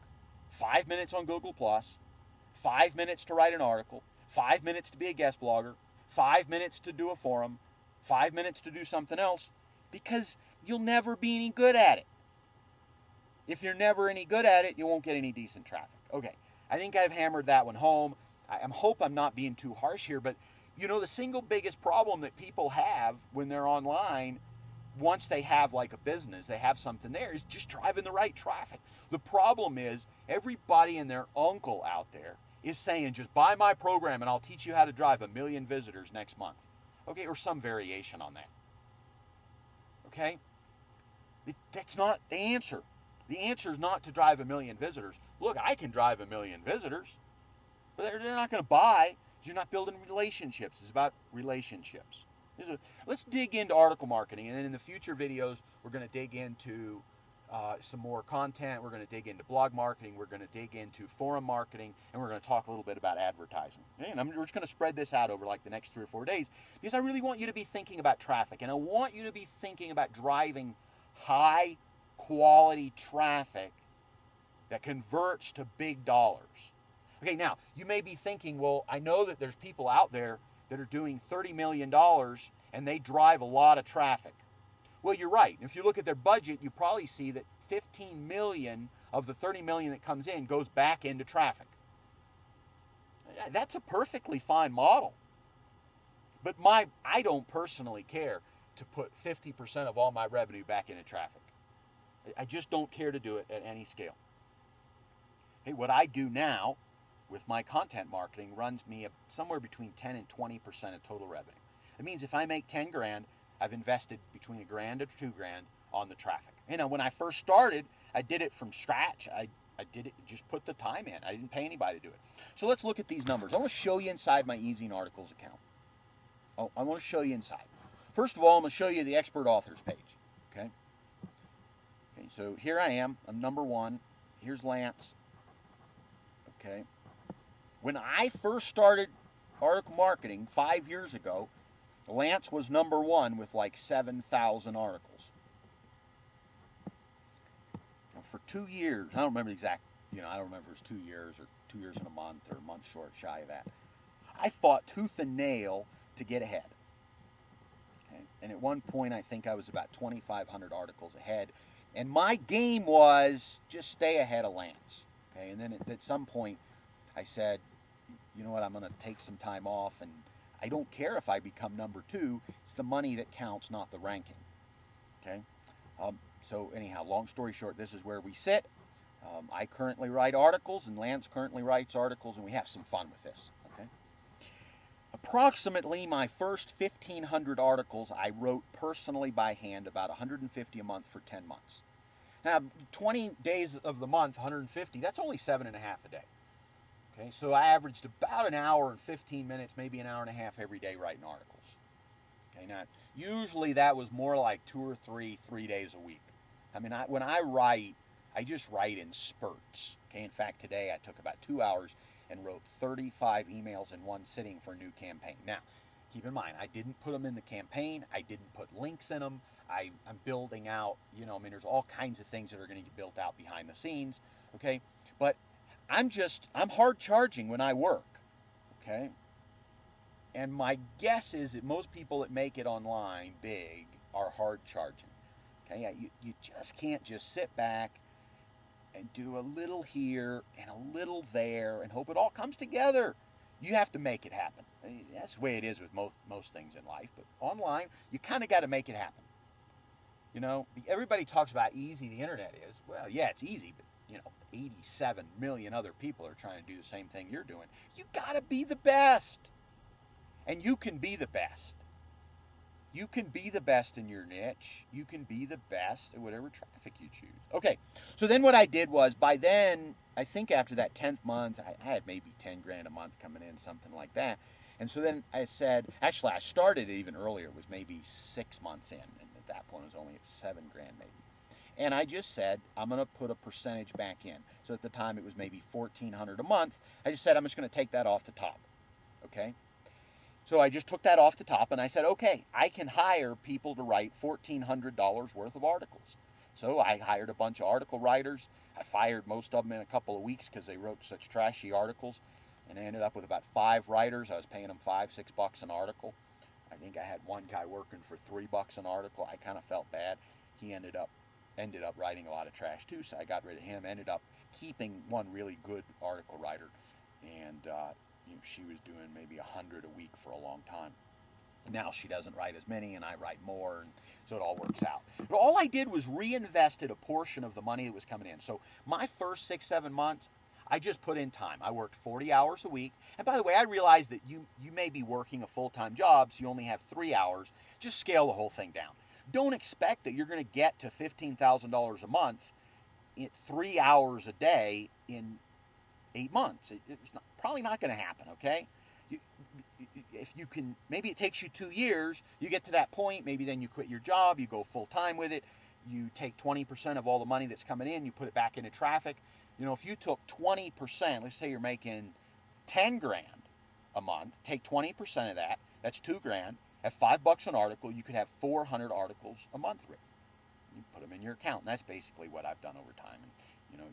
5 minutes on Google+, 5 minutes to write an article, 5 minutes to be a guest blogger, 5 minutes to do a forum, 5 minutes to do something else, because you'll never be any good at it. If you're never any good at it, you won't get any decent traffic. Okay, I think I've hammered that one home. I hope I'm not being too harsh here, but the single biggest problem that people have when they're online, once they have like a business, they have something there, is just driving the right traffic. The problem is everybody and their uncle out there is saying, just buy my program and I'll teach you how to drive 1 million visitors next month. Okay, or some variation on that. Okay? That's not the answer. The answer is not to drive 1 million visitors. Look, I can drive 1 million visitors, but they're not going to buy. You're not building relationships. It's about relationships. Let's dig into article marketing, and then in the future videos, we're going to dig into some more content. We're going to dig into blog marketing. We're going to dig into forum marketing, and we're going to talk a little bit about advertising. And we're just going to spread this out over like the next 3 or 4 days, because I really want you to be thinking about traffic, and I want you to be thinking about driving high quality traffic that converts to big dollars. Okay, now you may be thinking, well, I know that there's people out there that are doing $30 million and they drive a lot of traffic. Well, you're right. If you look at their budget, you probably see that 15 million of the 30 million that comes in goes back into traffic. That's a perfectly fine model. But I don't personally care to put 50% of all my revenue back into traffic. I just don't care to do it at any scale. Hey, what I do now with my content marketing runs me somewhere between 10 and 20% of total revenue. It means if I make 10 grand, I've invested between $1,000 and $2,000 on the traffic. When I first started, I did it from scratch. I did it, just put the time in. I didn't pay anybody to do it. So let's look at these numbers. I want to show you inside my Ezine Articles account. I want to show you inside. First of all, I'm going to show you the expert authors page. Okay, so here I am. I'm number 1. Here's Lance. Okay. When I first started article marketing 5 years ago, Lance was number one with like 7,000 articles. For 2 years, I don't remember the exact, I don't remember if it was 2 years or 2 years and a month or a month short shy of that. I fought tooth and nail to get ahead. Okay? And at one point, I think I was about 2,500 articles ahead. And my game was just stay ahead of Lance. Okay? And then at some point, I said, you know what, I'm going to take some time off, and I don't care if I become number two. It's the money that counts, not the ranking. Okay? So anyhow, long story short, this is where we sit. I currently write articles, and Lance currently writes articles, and we have some fun with this. Okay? Approximately my first 1,500 articles I wrote personally by hand, about 150 a month for 10 months. Now, 20 days of the month, 150, that's only 7.5 a day. Okay, so I averaged about an hour and 15 minutes, maybe an hour and a half every day writing articles. Okay, now usually that was more like 2 or 3 days a week. I mean, when I write, I just write in spurts. Okay, in fact, today I took about 2 hours and wrote 35 emails in one sitting for a new campaign. Now, keep in mind, I didn't put them in the campaign. I didn't put links in them. I'm building out, there's all kinds of things that are going to get built out behind the scenes. Okay, but I'm hard charging when I work. Okay, and my guess is that most people that make it online big are hard charging. Okay, you just can't just sit back and do a little here and a little there and hope it all comes together. You have to make it happen. I mean, that's the way it is with most things in life. But online, you kind of got to make it happen. Everybody talks about easy the internet is. Well, yeah, it's easy, but 87 million other people are trying to do the same thing you're doing. You got to be the best. And you can be the best. You can be the best in your niche. You can be the best at whatever traffic you choose. Okay, so then what I did was, by then, I think after that 10th month, I had maybe 10 grand a month coming in, something like that. And so then I said, actually I started it even earlier, it was maybe 6 months in, and at that point it was only at 7 grand maybe. And I just said, I'm going to put a percentage back in. So at the time it was maybe $1,400 a month. I just said, I'm just going to take that off the top. Okay? So I just took that off the top and I said, okay, I can hire people to write $1,400 worth of articles. So I hired a bunch of article writers. I fired most of them in a couple of weeks because they wrote such trashy articles. And I ended up with about 5 writers. I was paying them $5-6 an article. I think I had one guy working for $3 an article. I kind of felt bad. He ended up writing a lot of trash too, so I got rid of him. Ended up keeping one really good article writer, and she was doing maybe 100 a week for a long time. Now she doesn't write as many, and I write more, and so it all works out. But all I did was reinvested a portion of the money that was coming in. So my first 6-7 months, I just put in time. I worked 40 hours a week. And by the way, I realized that you may be working a full-time job, so you only have 3 hours. Just scale the whole thing down. Don't expect that you're going to get to $15,000 a month in 3 hours a day in 8 months. It's probably not going to happen, okay? If you can, maybe it takes you 2 years, you get to that point, maybe then you quit your job, you go full-time with it, you take 20% of all the money that's coming in, you put it back into traffic. If you took 20%, let's say you're making 10 grand a month, take 20% of that, that's 2 grand. At $5 an article, you could have 400 articles a month written. You put them in your account, and that's basically what I've done over time. And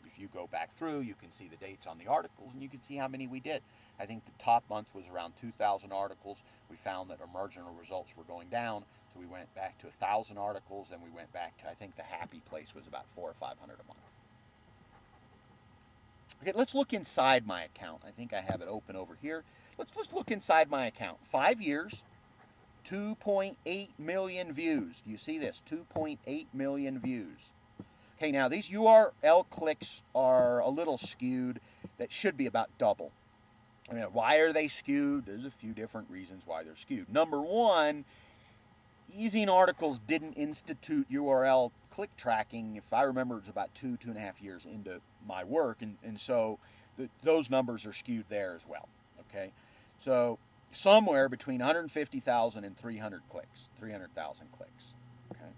if you go back through, you can see the dates on the articles, and you can see how many we did. I think the top month was around 2,000 articles. We found that our marginal results were going down, so we went back to 1,000 articles, and we went back to, I think the happy place was about 400 or 500 a month. Okay, let's look inside my account. I think I have it open over here. Let's look inside my account. 5 years. 2.8 million views. Do you see this? 2.8 million views. Okay, now these URL clicks are a little skewed. That should be about double. Why are they skewed? There's a few different reasons why they're skewed. Number one, eZine Articles didn't institute URL click tracking. If I remember, it was about 2.5 years into my work, and so those numbers are skewed there as well. Okay, so somewhere between 150,000 and 300,000 clicks. Okay.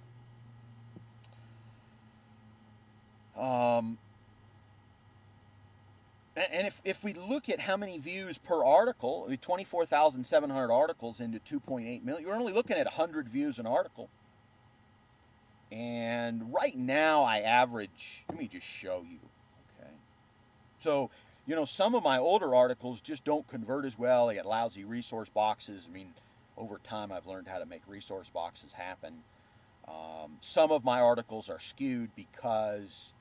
And if we look at how many views per article, 24,700 articles into 2.8 million, you're only looking at 100 views an article. And right now I average, let me just show you, okay? So, you know, some of my older articles just don't convert as well. They get lousy resource boxes. I mean, over time I've learned how to make resource boxes happen. Some of my articles are skewed because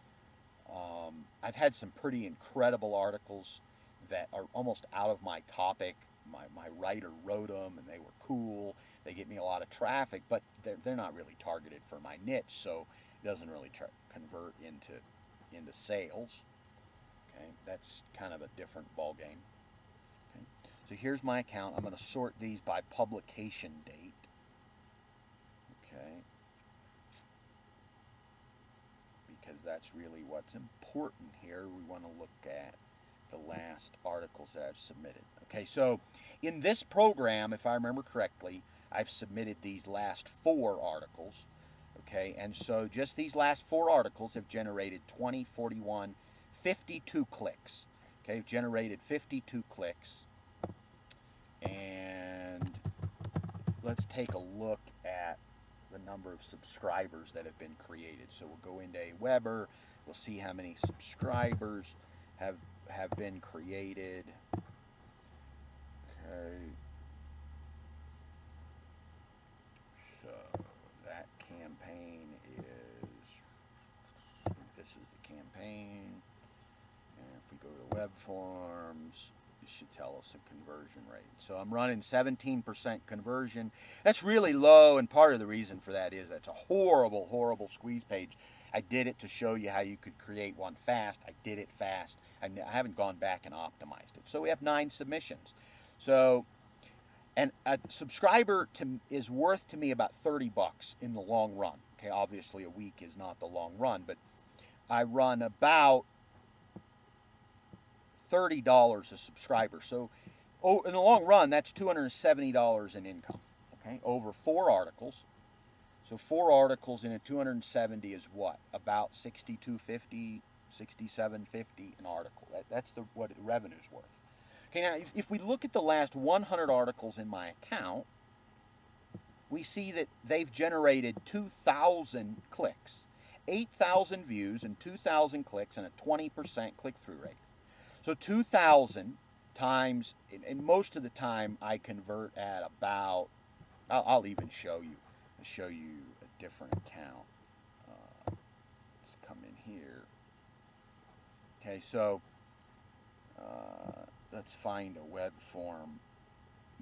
I've had some pretty incredible articles that are almost out of my topic. My writer wrote them and they were cool. They get me a lot of traffic, but they're not really targeted for my niche, so it doesn't really convert into sales. Okay, that's kind of a different ball game. Okay, so here's my account. I'm going to sort these by publication date. Okay, because that's really what's important here. We want to look at the last articles that I've submitted. Okay, so in this program, if I remember correctly, I've submitted these last 4 articles. Okay, and so just these last 4 articles have generated 20, 41, 52 clicks. Okay, generated 52 clicks. And let's take a look at the number of subscribers that have been created. So we'll go into Aweber, we'll see how many subscribers have been created. Okay. So that campaign this is the campaign. And if we go to web forms, it should tell us a conversion rate. So I'm running 17% conversion. That's really low, and part of the reason for that is that's a horrible, horrible squeeze page. I did it to show you how you could create one fast. I did it fast. I haven't gone back and optimized it. So we have 9 submissions. So, and a subscriber is worth to me about $30 in the long run. Okay, obviously a week is not the long run, but I run about $30 a subscriber. So in the long run, that's $270 in income, okay, over 4 articles. So 4 articles in a 270 is what? About $62.50, $67.50 an article. That's what the revenue's worth. Okay, now if we look at the last 100 articles in my account, we see that they've generated 2,000 clicks, 8,000 views and 2,000 clicks and a 20% click-through rate. So 2,000 times, and most of the time I convert at about, I'll even show you a different account. Let's come in here. Okay, so let's find a web form.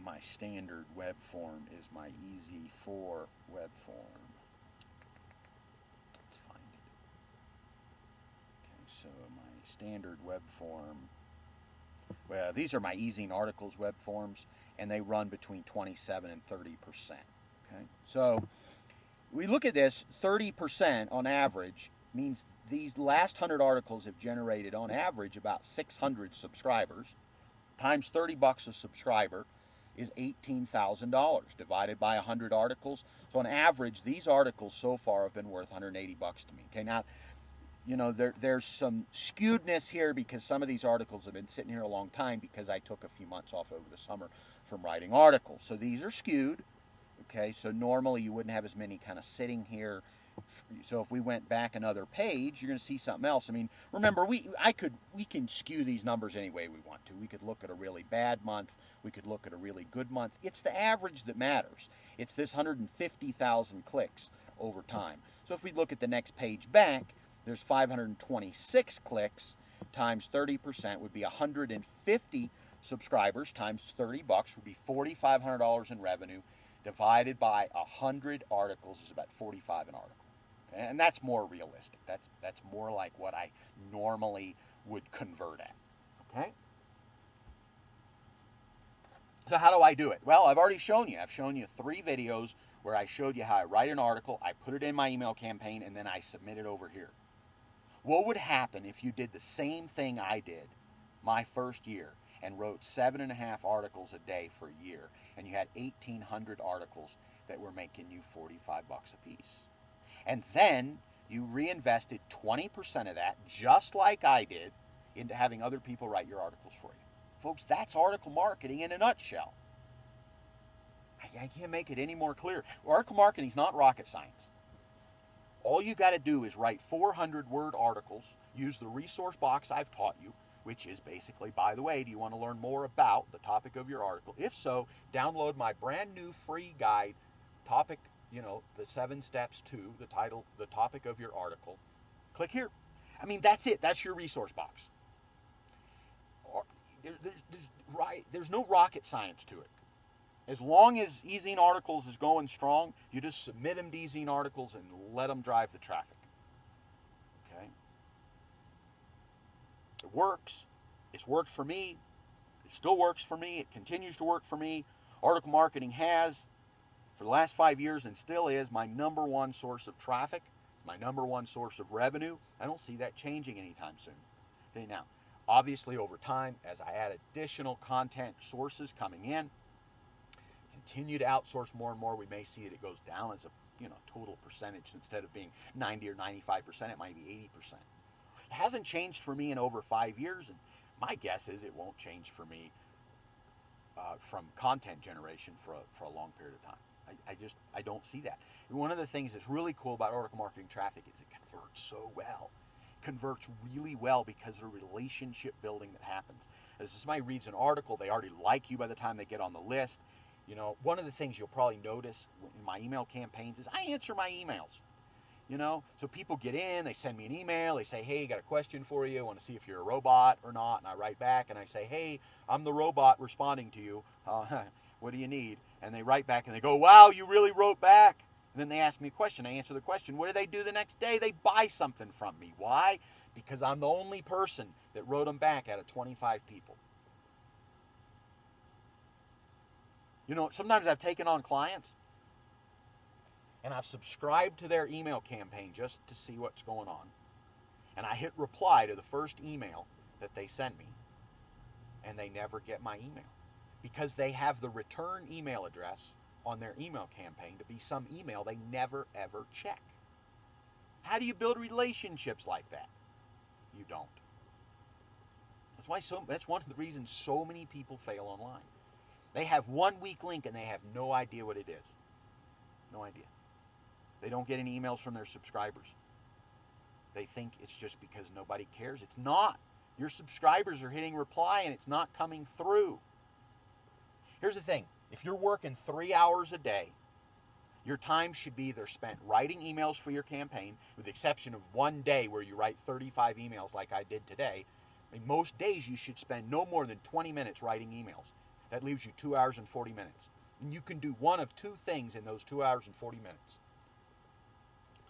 My standard web form is my EZ4 web form. Let's find it. Okay, so my standard web form, well, these are my eZine Articles web forms, and they run between 27 and 30%. Okay, so we look at this, 30% on average means these last 100 articles have generated on average about 600 subscribers. Times $30 a subscriber is $18,000 divided by 100 articles. So on average, these articles so far have been worth $180 to me. Okay, now, you know, there's some skewedness here because some of these articles have been sitting here a long time because I took a few months off over the summer from writing articles. So these are skewed. Okay, so normally you wouldn't have as many kind of sitting here. So if we went back another page, you're going to see something else. I mean, remember, we can skew these numbers any way we want to. We could look at a really bad month. We could look at a really good month. It's the average that matters. It's this 150,000 clicks over time. So if we look at the next page back, there's 526 clicks times 30% would be 150 subscribers times $30 would be $4,500 in revenue. Divided by 100 articles is about 45 an article. Okay? And that's more realistic. That's more like what I normally would convert at. Okay? So how do I do it? Well, I've already shown you. I've shown you 3 videos where I showed you how I write an article, I put it in my email campaign, and then I submit it over here. What would happen if you did the same thing I did my first year and wrote 7.5 articles a day for a year, and you had 1,800 articles that were making you $45 a piece? And then you reinvested 20% of that, just like I did, into having other people write your articles for you. Folks, that's article marketing in a nutshell. I can't make it any more clear. Article marketing is not rocket science. All you got to do is write 400-word articles, use the resource box I've taught you, which is basically, by the way, do you want to learn more about the topic of your article? If so, download my brand new free guide, topic, the 7 steps to the title, the topic of your article. Click here. I mean, that's it. That's your resource box. There's no rocket science to it. As long as eZine Articles is going strong, you just submit them to eZine Articles and let them drive the traffic. Okay? It works. It's worked for me. It still works for me. It continues to work for me. Article marketing has, for the last 5 years, and still is, my number one source of traffic, my number one source of revenue. I don't see that changing anytime soon. Okay, now, obviously over time, as I add additional content sources coming in, continue to outsource more and more, we may see it goes down as a total percentage. Instead of being 90 or 95%, it might be 80%. It hasn't changed for me in over 5 years, and my guess is it won't change for me from content generation for a long period of time. I don't see that. One of the things that's really cool about article marketing traffic is it converts so well. It converts really well because of the relationship building that happens. As somebody reads an article, they already like you by the time they get on the list. One of the things you'll probably notice in my email campaigns is I answer my emails. So people get in, they send me an email, they say, hey, got a question for you, I want to see if you're a robot or not, and I write back and I say, hey, I'm the robot responding to you, what do you need? And they write back and they go, wow, you really wrote back. And then they ask me a question, I answer the question. What do they do the next day? They buy something from me. Why? Because I'm the only person that wrote them back out of 25 people. Sometimes I've taken on clients and I've subscribed to their email campaign just to see what's going on. And I hit reply to the first email that they send me, and they never get my email because they have the return email address on their email campaign to be some email they never ever check. How do you build relationships like that? You don't. That's one of the reasons so many people fail online. They have one weak link and they have no idea what it is. No idea. They don't get any emails from their subscribers. They think it's just because nobody cares. It's not. Your subscribers are hitting reply and it's not coming through. Here's the thing. If you're working 3 hours a day, your time should be either spent writing emails for your campaign, with the exception of one day where you write 35 emails like I did today. Most days you should spend no more than 20 minutes writing emails. That leaves you 2 hours and 40 minutes. And you can do one of two things in those 2 hours and 40 minutes.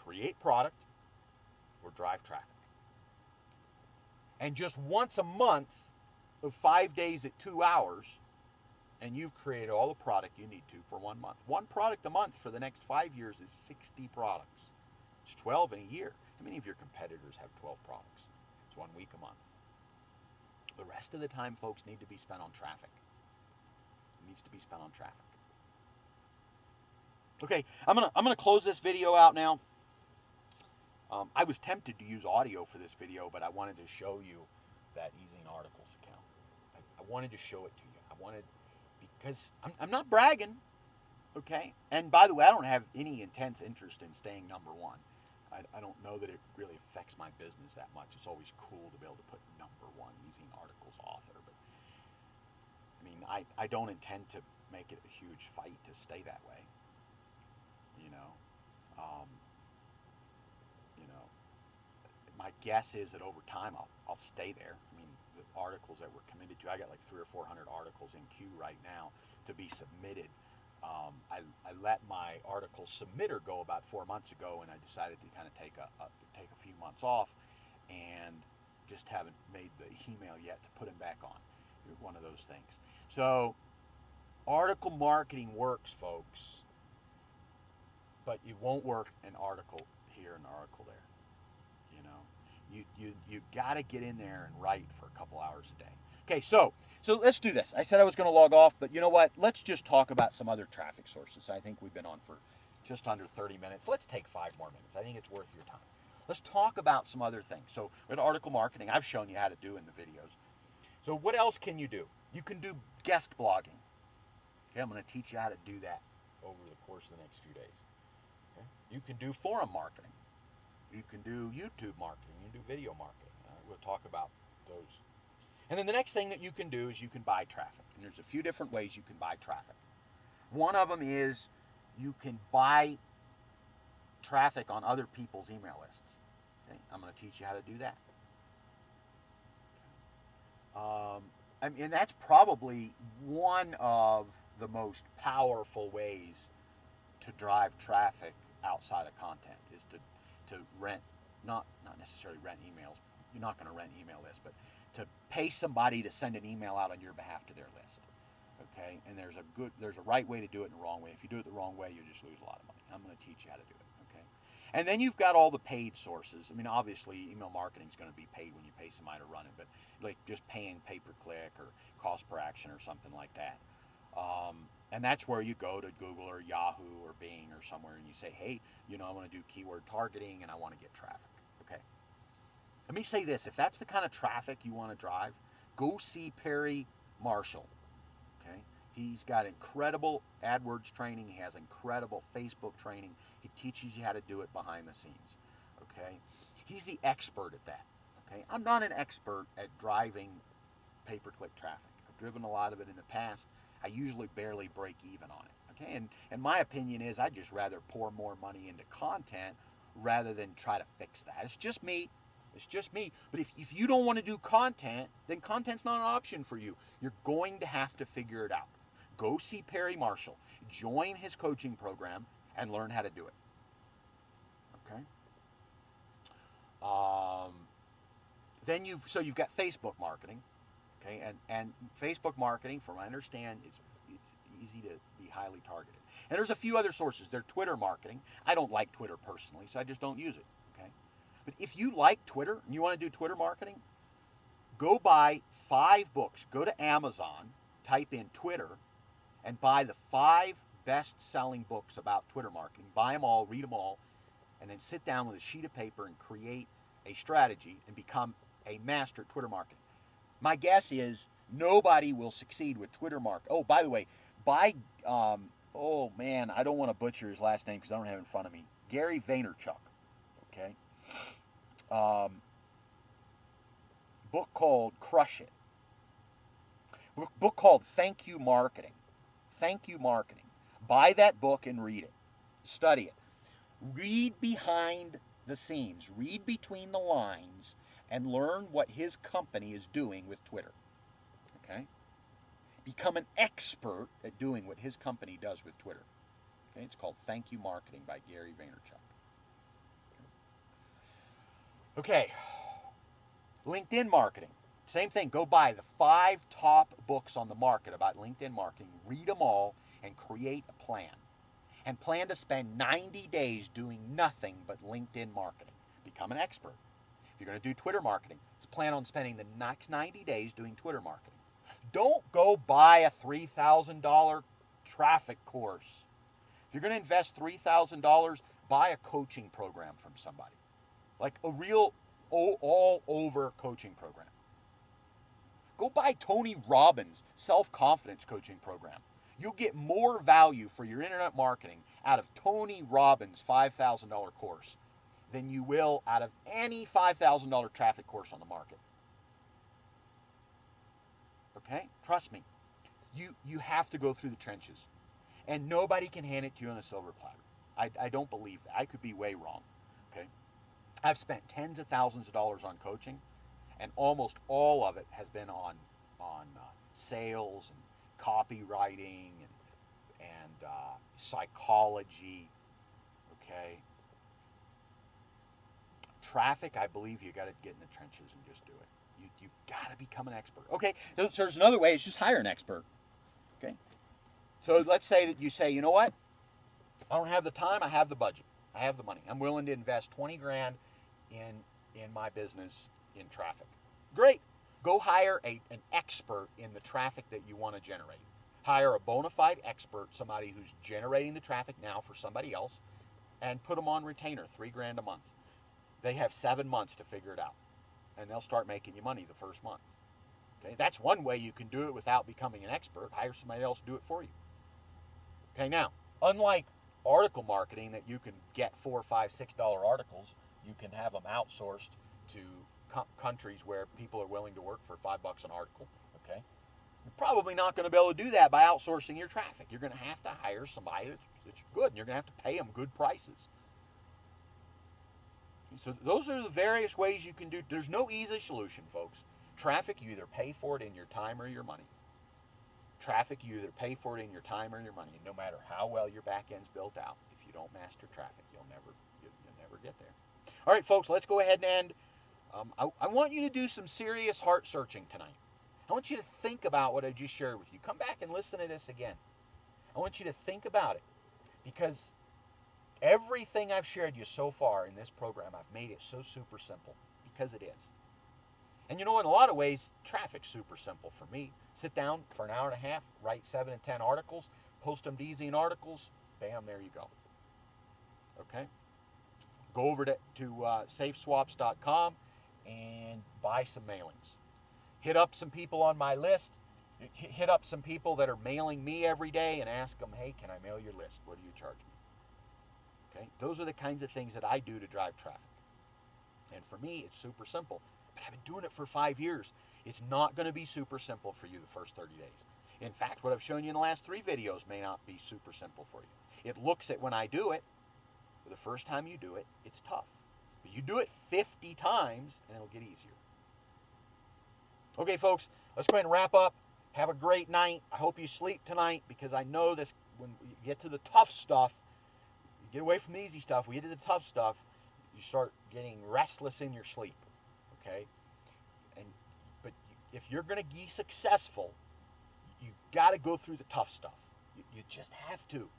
Create product or drive traffic. And just once a month of 5 days at 2 hours, and you've created all the product you need to for 1 month. One product a month for the next 5 years is 60 products. It's 12 in a year. How many of your competitors have 12 products? It's 1 week a month. The rest of the time, folks, need to be spent on traffic. Needs to be spent on traffic. Okay, I'm gonna close this video out now. I was tempted to use audio for this video, but I wanted to show you that eZine Articles account. I wanted to show it to you. Because I'm not bragging, okay? And by the way, I don't have any intense interest in staying number one. I don't know that it really affects my business that much. It's always cool to be able to put number one eZine Articles author, but I don't intend to make it a huge fight to stay that way. My guess is that over time I'll stay there. The articles that we're committed to, I got like 300 or 400 articles in queue right now to be submitted. I let my article submitter go about 4 months ago, and I decided to kind of take a few months off, and just haven't made the email yet to put him back on. One of those things. So article marketing works, folks, but it won't work an article here and an article there. You got to get in there and write for a couple hours a day. Okay, so let's do this. I said I was going to log off, but you know what? Let's just talk about some other traffic sources. I think we've been on for just under 30 minutes. Let's take 5 more minutes. I think it's worth your time. Let's talk about some other things. So with article marketing, I've shown you how to do in the videos. So what else can you do? You can do guest blogging. Okay, I'm going to teach you how to do that over the course of the next few days. Okay? You can do forum marketing. You can do YouTube marketing. You can do video marketing. We'll talk about those. And then the next thing that you can do is you can buy traffic. And there's a few different ways you can buy traffic. One of them is you can buy traffic on other people's email lists. Okay? I'm going to teach you how to do that. And that's probably one of the most powerful ways to drive traffic outside of content is to rent, not necessarily rent emails. You're not going to rent email lists, but to pay somebody to send an email out on your behalf to their list. Okay, and there's a right way to do it and a wrong way. If you do it the wrong way, you just lose a lot of money. I'm going to teach you how to do it. Okay, and then you've got all the paid sources. I mean, obviously, email marketing is going to be paid when you pay somebody to run it, but like just paying pay-per-click or cost per action or something like that. And that's where you go to Google or Yahoo or Bing or somewhere and you say, hey, I want to do keyword targeting and I want to get traffic. Okay. Let me say this. If that's the kind of traffic you want to drive, go see Perry Marshall. Okay. He's got incredible AdWords training. He has incredible Facebook training. He teaches you how to do it behind the scenes. Okay. He's the expert at that. Okay. I'm not an expert at driving pay-per-click traffic. I've driven a lot of it in the past. I usually barely break even on it. Okay, and my opinion is I'd just rather pour more money into content rather than try to fix that. It's just me. It's just me. But if you don't want to do content, then content's not an option for you. You're going to have to figure it out. Go see Perry Marshall. Join his coaching program and learn how to do it. Okay. Then you've got Facebook marketing. Okay, and Facebook marketing, from what I understand, it's easy to be highly targeted. And there's a few other sources. There's Twitter marketing. I don't like Twitter personally, so I just don't use it. Okay, but if you like Twitter and you want to do Twitter marketing, go buy 5 books. Go to Amazon, type in Twitter, and buy the 5 best-selling books about Twitter marketing. Buy them all, read them all, and then sit down with a sheet of paper and create a strategy and become a master at Twitter marketing. My guess is nobody will succeed with Twitter marketing. Oh, by the way, I don't want to butcher his last name because I don't have it in front of me. Gary Vaynerchuk. Okay. Book called Crush It. Book called Thank You Marketing. Thank You Marketing. Buy that book and read it. Study it. Read behind the scenes. Read between the lines and learn what his company is doing with Twitter. Okay? Become an expert at doing what his company does with Twitter. Okay? It's called Thank You Marketing by Gary Vaynerchuk. Okay. LinkedIn marketing. Same thing. Go buy the 5 top books on the market about LinkedIn marketing. Read them all and create a plan. And plan to spend 90 days doing nothing but LinkedIn marketing. Become an expert. If you're going to do Twitter marketing, plan on spending the next 90 days doing Twitter marketing. Don't go buy a $3,000 traffic course. If you're going to invest $3,000, buy a coaching program from somebody. Like a real all-over coaching program. Go buy Tony Robbins' self-confidence coaching program. You'll get more value for your internet marketing out of Tony Robbins' $5,000 course than you will out of any $5,000 traffic course on the market. Okay? Trust me. You have to go through the trenches. And nobody can hand it to you on a silver platter. I don't believe that. I could be way wrong. Okay? I've spent tens of thousands of dollars on coaching, and almost all of it has been on sales and copywriting and psychology. Okay? Traffic, I believe you got to get in the trenches and just do it. You got to become an expert. Okay, so there's another way. It's just hire an expert. Okay, so let's say that you say, you know what? I don't have the time. I have the budget. I have the money. I'm willing to invest 20 grand in my business in traffic. Great. Go hire an expert in the traffic that you want to generate. Hire a bona fide expert, somebody who's generating the traffic now for somebody else, and put them on retainer, $3 grand a month. they have 7 months to figure it out, and they'll start making you money the first month. Okay, that's one way you can do it without becoming an expert. Hire somebody else to do it for you. Okay, now, unlike article marketing that you can get $4, $5, $6 articles, you can have them outsourced to countries where people are willing to work for $5 an article. Okay, you're probably not going to be able to do that by outsourcing your traffic. You're going to have to hire somebody that's good, and you're going to have to pay them good prices. So those are the various ways you can do. There's no easy solution, folks. Traffic, you either pay for it in your time or your money. Traffic, you either pay for it in your time or your money. And no matter how well your back end's built out, if you don't master traffic, you'll never get there. All right, folks, let's go ahead and end. I want you to do some serious heart searching tonight. I want you to think about what I just shared with you. Come back and listen to this again. I want you to think about it, because everything I've shared you so far in this program, I've made it so super simple, because it is. And you know, in a lot of ways, traffic's super simple for me. Sit down for an hour and a half, write 7 and 10 articles, post them to EZine Articles, bam, there you go. Okay? Go over to safeswaps.com and buy some mailings. Hit up some people on my list. Hit up some people that are mailing me every day and ask them, hey, can I mail your list? What do you charge me? Okay? Those are the kinds of things that I do to drive traffic. And for me, it's super simple. But I've been doing it for 5 years. It's not going to be super simple for you the first 30 days. In fact, what I've shown you in the last 3 videos may not be super simple for you. It looks at when I do it, but the first time you do it, it's tough. But you do it 50 times and it'll get easier. Okay, folks, let's go ahead and wrap up. Have a great night. I hope you sleep tonight, because I know this, when you get to the tough stuff, you get away from the easy stuff, we get to the tough stuff, you start getting restless in your sleep. Okay, but if you're going to be successful, you got to go through the tough stuff. You just have to.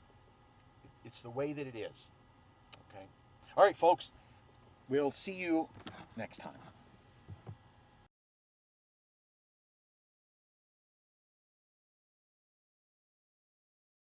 It's the way that it is. Okay. All right, folks. We'll see you next time.